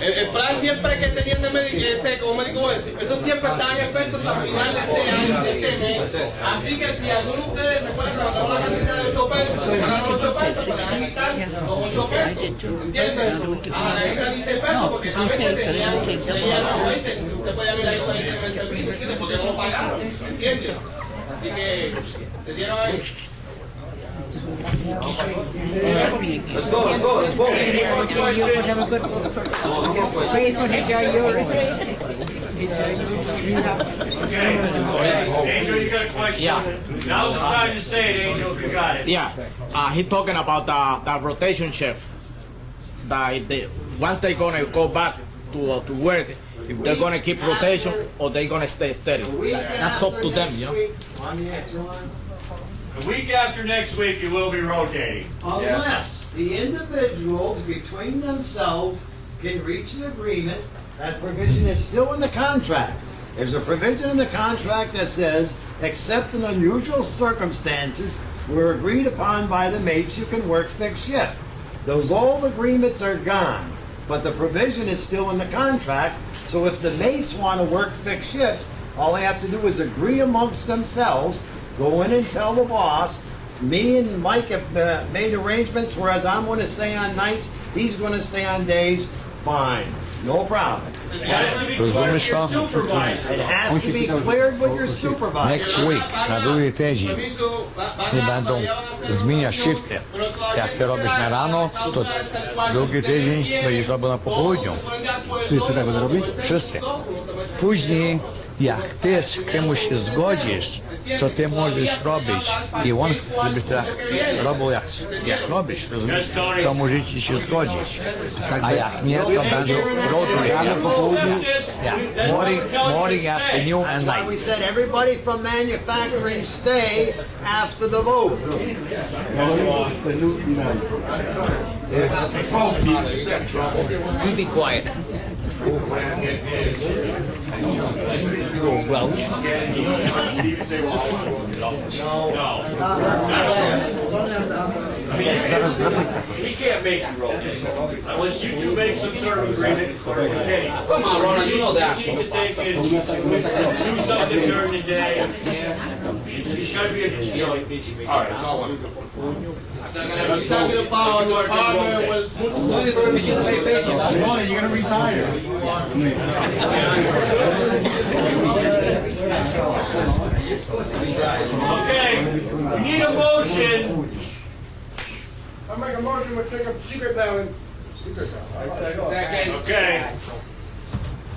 el plan siempre que teniendo ese como médico eso siempre está en efecto hasta final de este año, de este mes. Así que si alguno de ustedes recuerdan que mandaron la cantidad de 8 pesos, pagaron 8 pesos, pues le van a quitar los 8 pesos. ¿Entiendes? A la quitan 16 pesos porque solamente tenían los 20. Usted podía haber ido ahí en el servicio, ¿entiendes? Porque no lo pagaron. ¿Entiendes? Así que te dieron ahí. Let's go. Angel, you got a question? Yeah. Now's the time to say it, Angel, if you got it. Yeah, he's talking about the rotation shift. That once they're gonna go back to work, if they're gonna keep rotation or they're gonna stay steady. That's up to them, you know. The week after next week, you will be rotating. unless the individuals between themselves can reach an agreement. That provision is still in the contract. There's a provision in the contract that says, except in unusual circumstances were agreed upon by the mates, you can work fixed shift. Those old agreements are gone, but the provision is still in the contract. So if the mates want to work fixed shifts, all they have to do is agree amongst themselves, go in and tell the boss, me and Mike have made arrangements, whereas I'm going to stay on nights, he's going to stay on days, fine, no problem. It has to be cleared with your supervisor. Next week, na drugi týždeň, mi będą zmieniać shifty. Jak ty robisz na rano, to drugi tydzień będziesz robił na popołudniu. Wszyscy tak będą robić? Wszyscy. Później, jak ty z kimś się zgodzisz, co ty możesz robić i on chce, żebyś ty robił jak robisz, rozumiesz? To możecie się zgodzić. A jak nie, to będą rotuje. Yeah, morning, afternoon, and night. We said everybody from manufacturing stay after the vote. You be quiet. Well, He can't make you rotate unless you do make some sort of agreement. Come on, Ronald, you know that. You need to take it, do something during the day. He's got to be a, all right. He's talking about the farmer was You're gonna retire. Okay, we need a motion. I make a motion to take a secret ballot. Secret ballot. Okay.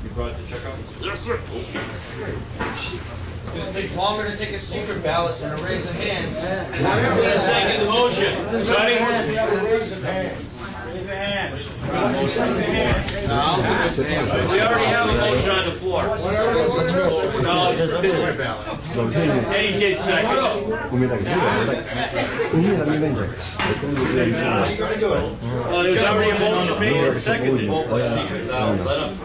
You brought the check out? Yes, It's going to take longer to take a secret ballot than a raise of hands. What are you saying in the motion? Sonny? Raise of hands. We already have a motion on the floor. Eddie did second. There's already a motion made and seconded. Let them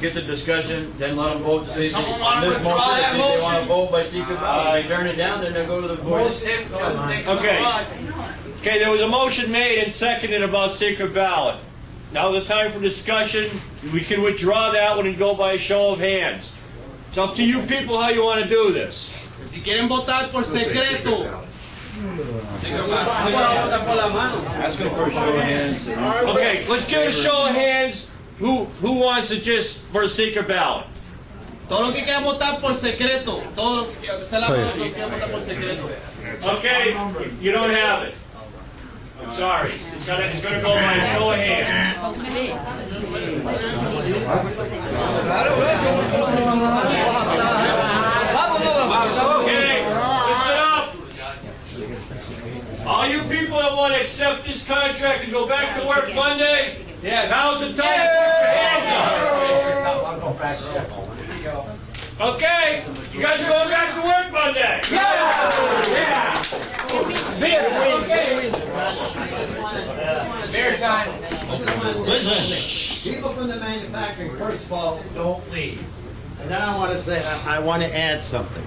get the discussion, then let them vote to see if they want to withdraw that motion. If they want to vote by secret ballot, they turn it down, then they go to the board. Okay. Okay, there was a motion made and seconded about secret ballot. Now's the time for discussion. We can withdraw that one and go by a show of hands. It's up to you people how you want to do this. Si quieren votar por secreto. Asking for a show of hands. Okay, let's give it a show of hands. Who wants it just for a secret ballot? Todo lo que quieran votar por secreto. Todo lo que quieran votar por secreto. Okay, you don't have it. I'm sorry. It's gonna go by a show of hands. Okay, listen up. All you people that want to accept this contract and go back to work Monday, now's the time to put your hands up. Okay, you guys are going back to work Monday. Beer time. Listen, people from the manufacturing, first of all, don't leave. And then I want to say, I want to add something.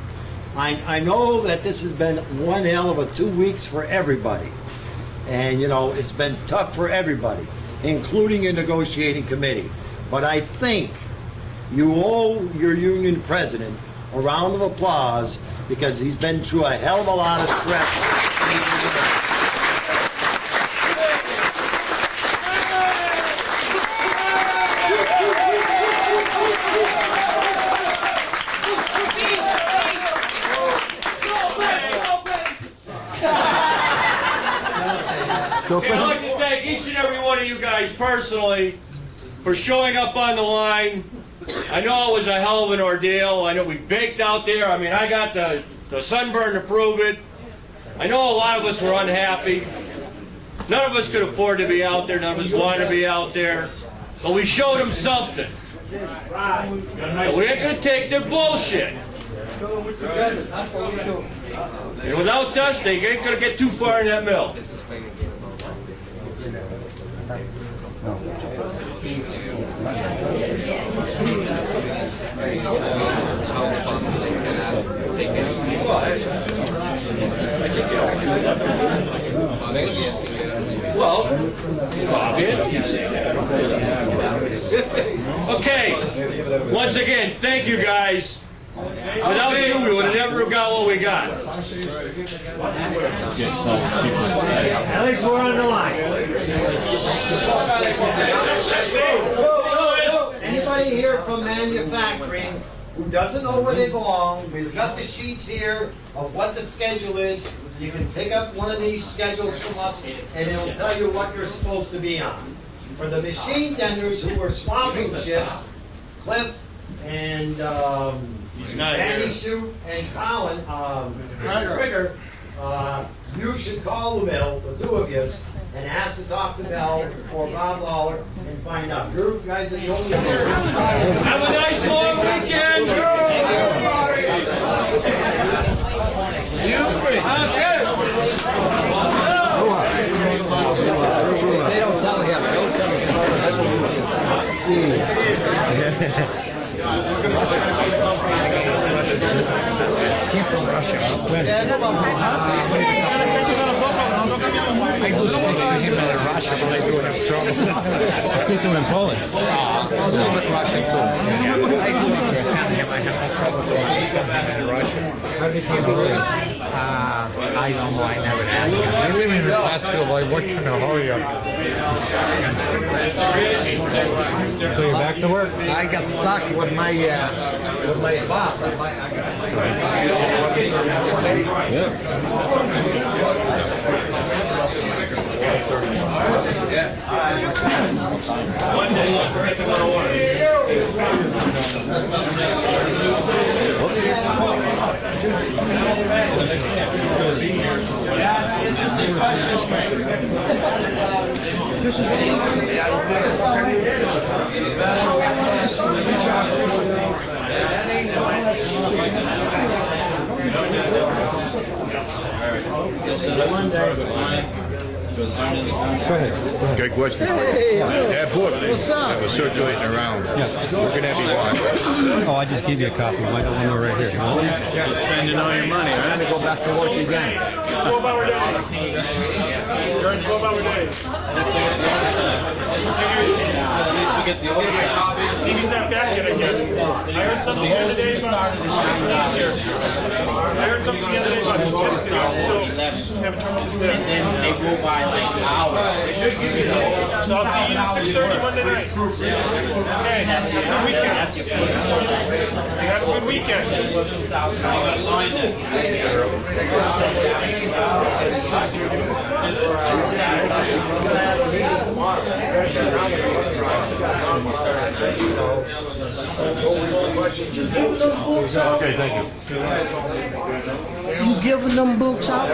I know that this has been one hell of a 2 weeks for everybody. And, you know, it's been tough for everybody, including a negotiating committee. But I think you owe your union president a round of applause because he's been through a hell of a lot of stress. Okay, I'd like to thank each and every one of you guys personally for showing up on the line. I know it was a hell of an ordeal. I know we baked out there. I mean, I got the sunburn to prove it. I know a lot of us were unhappy. None of us could afford to be out there. None of us wanted to be out there. But we showed them something. And we ain't going to take their bullshit. And without us, they ain't going to get too far in that mill. Well, okay, once again, thank you guys. Without you, we would have never got what we got. At least we're on the line. Anybody here from manufacturing who doesn't know where they belong, we've got the sheets here of what the schedule is. You can pick up one of these schedules from us and it'll tell you what you're supposed to be on. For the machine tenders who were swapping shifts, Cliff and Andy Shute and Colin Krieger, you should call the mill, the two of you, and ask to talk to Bell or Bob Lawler and find out. You guys are the only ones. Have a nice long weekend. They don't tell him. Don't tell Came from Russia. I do speak to him in Russian, but I do have trouble. Speak to him in Polish. A little bit Russian too. I do understand him. I have no trouble to understand him in Russian. How did he live? I don't know. I never asked him. I live in Westfield. I work in a Holyoke. So you're back to work? I got stuck with my boss. Great question. Hey, That book what's up? that was circulating around. We're gonna have you on. Oh, I just gave you a copy. Might have one right here. Yeah. Spending all your money, Time to go back to work again. 12-hour days. You're in 12-hour days. Stevie's not back yet, I guess. I heard something the other day about I heard something the other day about his disc. Still having trouble with his disc. They go by like hours. So I'll see you at 6:30 Monday night. Okay, have a good weekend. Have a good weekend. Okay, thank you. You giving them books out?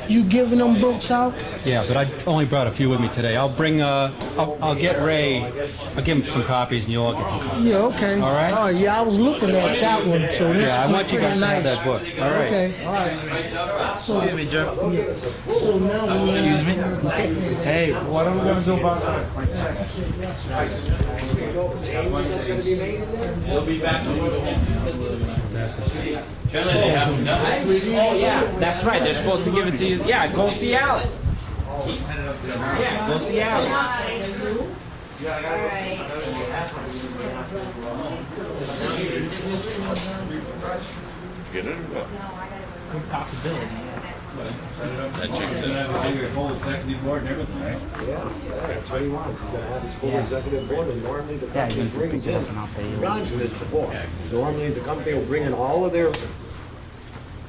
You giving them books out? Yeah, but I only brought a few with me today. I'll bring. I'll get Ray. I'll give him some copies, and you'll all get some copies. Yeah, okay. All right. Oh, yeah, I was looking at that one, so this Yeah, I is want you pretty guys to have nice. that book. All right. Okay, all right. Excuse me, Joe. Yeah. So now we Excuse me. Hey, what are we gonna do about that? We'll be back to Generally, they haven't done this. Oh, yeah, that's right. They're supposed to give it to you. Yeah, go see Alice. Yeah, go see Alice. Get it? Good possibility, That chick your whole executive board and everything, right? Yeah, that's what he wants. He's gonna have his full Yeah. executive board, and normally the Yeah, company you're gonna brings pick in, it up and I'll pay you. we've gone through this before. Normally the company will bring in all of their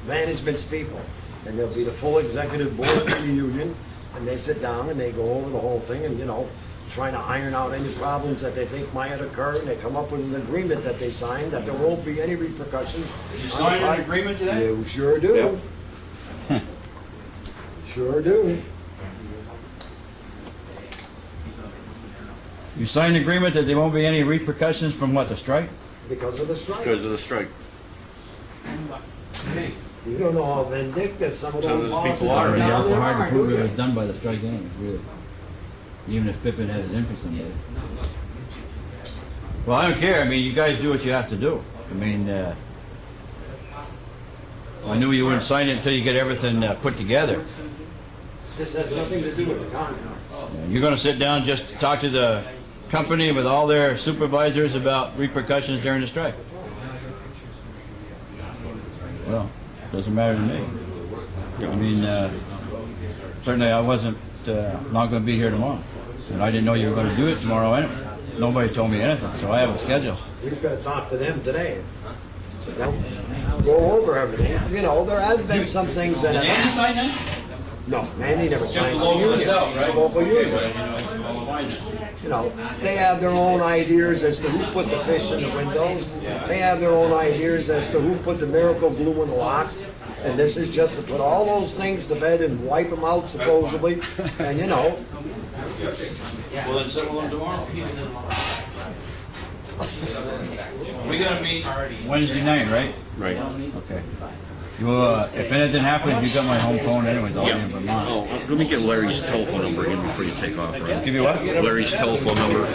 management's people, and there'll be the full executive board for the union, and they sit down and they go over the whole thing and, trying to iron out any problems that they think might occur, and they come up with an agreement that they sign, that there won't be any repercussions. Did you sign an agreement today? Yeah, we sure do. Sure do. You signed an agreement that there won't be any repercussions from what, the strike? Because of the strike. Because of the strike. You don't know how vindictive some of Some of those those bosses people are. are Already down out the there, hard to are, prove do it you? was done by the strike anyway, really. Even if Pippin had his infant someday. Well, I don't care. I mean, you guys do what you have to do. I mean, I knew you wouldn't sign it until you get everything put together. This has nothing to do with the contract. You're going to sit down just to talk to the company with all their supervisors about repercussions during the strike. Well, doesn't matter to me. I mean, certainly I wasn't not going to be here tomorrow, and I didn't know you were going to do it tomorrow anyway. Nobody told me anything, so I have a schedule. We've got to talk to them today. But they'll go over everything. There have been some things that have... Did you sign that? No, Mandy never signs the local union. itself, right? It's a local union. They have their own ideas as to who put the fish in the windows. They have their own ideas as to who put the miracle glue in the locks. And this is just to put all those things to bed and wipe them out, supposedly. And, Well, then settle them tomorrow. We're going to meet Wednesday night, right? Right. Okay. If anything happens, you got my home phone anyways. I'll be in Vermont. Oh, let me get Larry's telephone number again before you take off, right? Give you what? Larry's telephone number.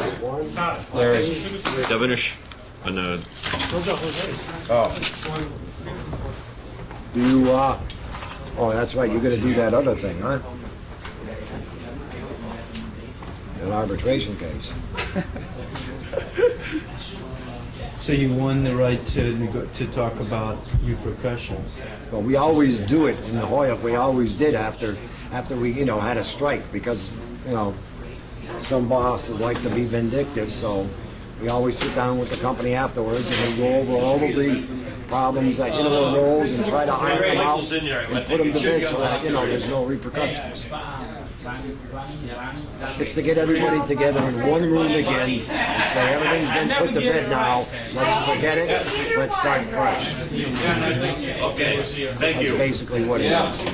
Larry. Devonish. And, Oh. do you, oh, that's right, you're gonna do that other thing, huh? An arbitration case. So you won the right to talk about repercussions. Well, we always do it in Hoyok. We always did after we, had a strike, because, some bosses like to be vindictive. So we always sit down with the company afterwards and we go over all of the problems that arose and try to iron them out and put them to bed so that there's no repercussions. It's to get everybody together in one room again and say everything's been put to bed now. Let's forget it. Let's start fresh. Okay, thank That's you. basically what it is.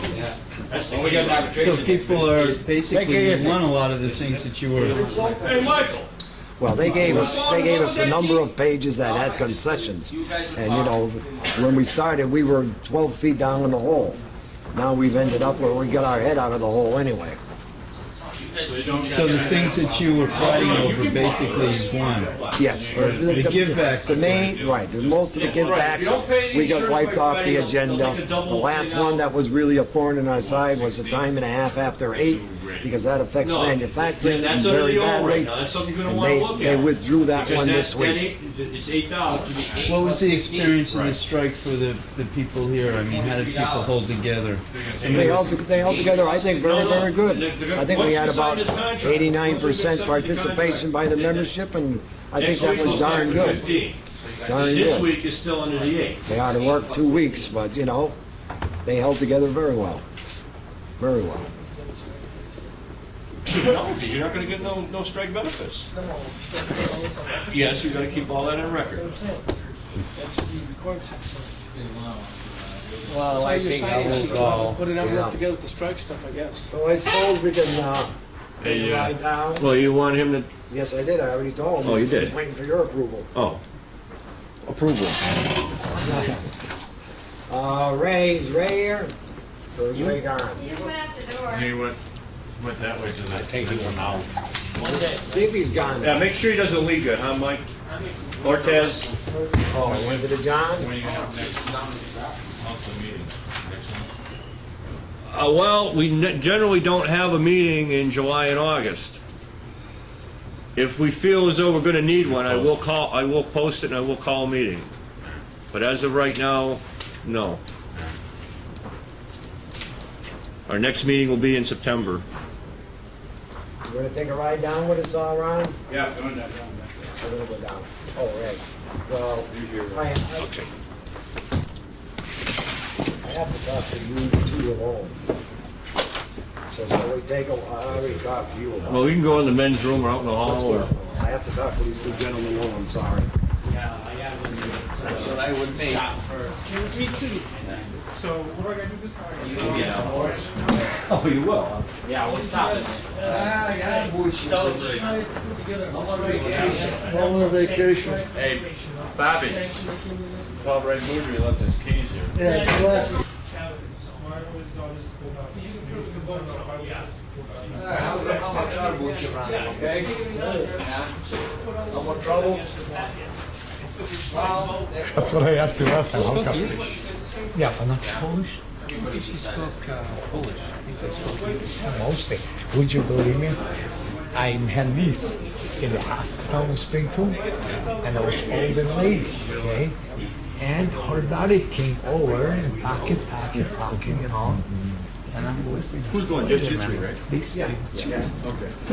So people are basically want a lot of the things that you were. Hey, Michael. Well, they gave us a number of pages that had concessions, and you know, when we started, we were 12 feet down in the hole. Now we've ended up where we got our head out of the hole anyway. So the things that you were fighting over basically won. Yes, the give-backs. The main, right, most of the give-backs, we got wiped off the agenda. The last one that was really a thorn in our side was a time and a half after 8, because that affects manufacturing very badly, and they withdrew that one this week. It's $8. What was the experience of the strike for the people here? I mean, how did people hold together? They held together, I think, very, very good. I think we had about 89% participation by the membership, and I think that was darn good. Darn This good. week is still under the 8. They ought to work 2 weeks, but, you know, they held together very well. Very well. No, because you're not going to get no strike benefits. Yes, you got to keep all that on record. Well, I think I will go. Put it Yeah. up together with the strike stuff, I guess. So I suppose we can ride down. Well, you want him to... Yes, I did. I already told him. Oh, you I did? was waiting for your approval. Oh. Approval. Ray, is Ray here? Or is Ray gone? He went that way, so I think he went out. See if he's gone. Yeah, make sure he doesn't leave yet, huh, Mike? Cortez? Oh, he went to the John? Well, we generally don't have a meeting in July and August. If we feel as though we're going to need one, I will post it and I will call a meeting. But as of right now, no. Our next meeting will be in September. You want to take a ride down with us, Ron? Yeah, going down. We're going to go down. Oh, Ray. Well, I have to talk to you two alone. So shall we take a, I already talked to you about Well, we can go in the men's room or out in the hall. Or... I have to talk to these two gentlemen alone, I'm sorry. That's what I would think. Me too. So what do I got to do this time? You will get on board. Oh, you will? Yeah, we'll stop this. Yeah, we'll celebrate. On vacation. Hey, Bobby. Paul Ray Boudry left his keys here. Yeah, his glasses. Okay? No more trouble? That's what I asked you last time. How come? Yeah, but not Polish. She spoke Polish. Mostly. Would you believe me? I had niece in the hospital in Springfield, and I was older lady, okay? And her daddy came over and talking, you know. And I'm listening. Who's going? Just you three, right? These Okay.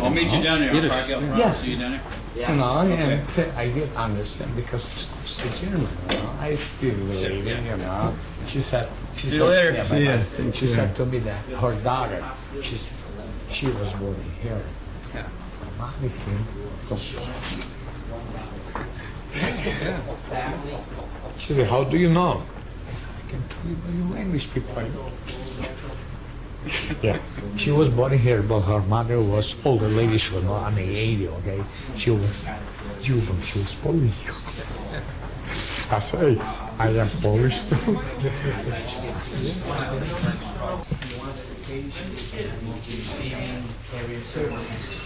I'll meet you down there. I'll park out front. Yeah. See you down there. You know, and I didn't understand because it's the German, you know. I excuse the lady, you know. She said, See you later. Yeah, See ya. she said to me that her daughter, she said, she was born here. Yeah. She said, how do you know? I said, I can tell you English people. I know. Yeah, she was born here, but her mother was older lady. She was not under 80, okay? She was Jew, but she was Polish. I say, I am Polish too. Receiving carrier service.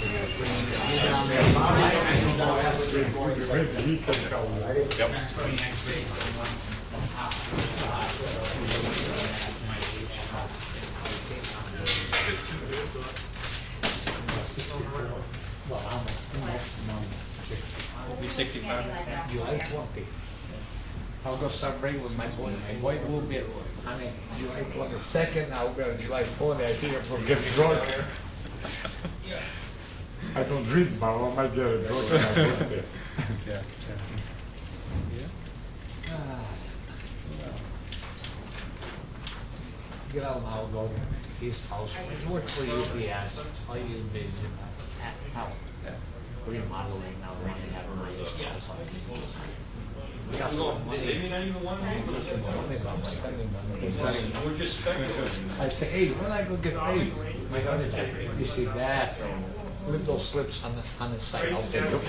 Transferring X-ray from one hospital to hospital. Well, I'm maximum 60. Will be 65. July 20. I'll go start praying with my boy. My boy will be on July 22nd. I'll be on July 20. I think I'm going to get drunk. I don't drink, but I might get a drunk on my birthday. Yeah. get out now, go to his house, work for UPS, all you busy, that's how remodeling now, when they have my house. We got some money. I'm spending money. I say, hey, when I go get paid, my manager, you see that, with those slips on the side, I'll take them.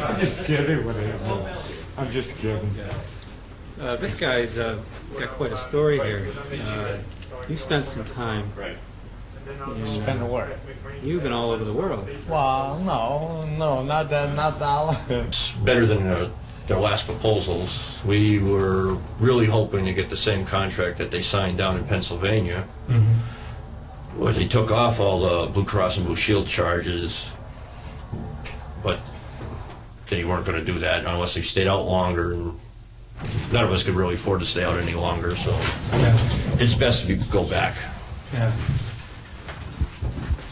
I'm just kidding, whatever. I'm just kidding. This guy's got quite a story here. You spent some time. Spend where? You've been all over the world. Well, no, not that. It's better than their last proposals. We were really hoping to get the same contract that they signed down in Pennsylvania, where they took off all the Blue Cross and Blue Shield charges, but they weren't going to do that unless they stayed out longer, and none of us could really afford to stay out any longer, so it's best if you go back. Yeah.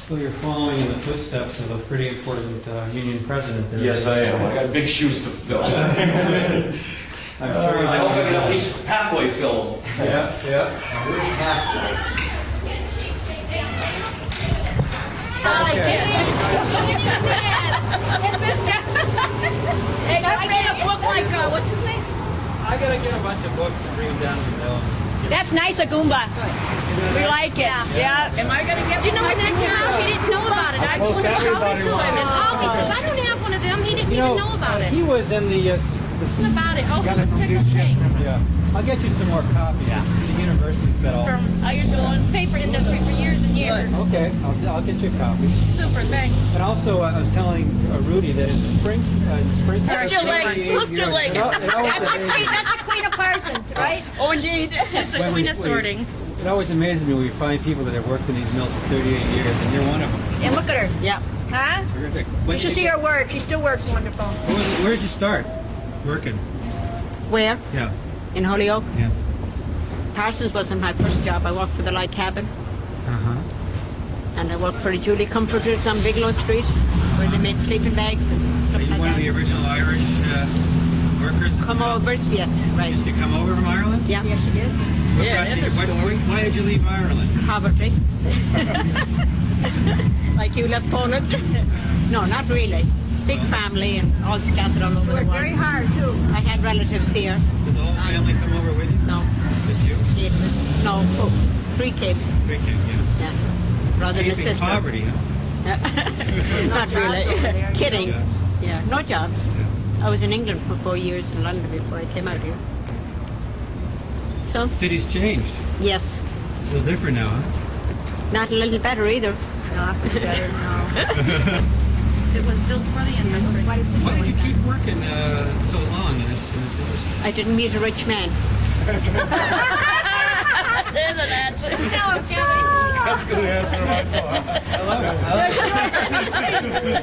So you're following in the footsteps of a pretty important union president there. Yes, I am. I got big shoes to fill. I'm sure I hope I can at least halfway fill them. Yeah. Where's halfway? Hey, I read a book like, what's his name? I gotta get a bunch of books and bring them down to the mill. That's nice, a Goomba. We like it. Yeah. Am I gonna get Do you know when that came out? He didn't know about it. I went to show it to him, and he says, "I don't have one of them." He didn't even know about it. He was in the About it. Oh, he was tickled pink. Yeah. I'll get you some more copies. The university's got all. How you doing? Paper industry for years and years. Okay, I'll get you a copy. Super, thanks. And also, I was telling Rudy that in spring. Let's do leg. Let's do leg. That's the queen of Parsons, right? Oh, indeed. She's the queen of sorting. It always amazes me when we find people that have worked in these mills for 38 years, and you're one of them. And look at her. Yeah. Huh? Terrific. You should see her work. She still works wonderful. Where did you start working? Where? Yeah. In Holyoke? Yeah. Parsons wasn't my first job. I worked for the Light Cabin. And I worked for the Julie Comforters on Bigelow Street, where they made sleeping bags and stuff Are you like one that. of the original Irish workers? Come over, yes, right. Did you come over from Ireland? Yeah. Yes, she did. Why did you leave Ireland? Poverty. Like you left Poland? No, not really. Big family and all scattered all over the world. Very hard, too. I had relatives here. Did the whole family come over with you? No. Just you? It was, no, 3 came. 3 came, yeah. Brother and a Escaping sister. poverty, huh? Not really. Kidding. jobs. Yeah, no jobs. I was in England for 4 years in London before I came out here. So? City's changed. Yes. A little different now, huh? Not a little better either. Not much better, no. It was built for the industry. Why did you keep working so long in this industry? I didn't meet a rich man. There's an answer. Tell him, Kelly. That's a good answer. I love it.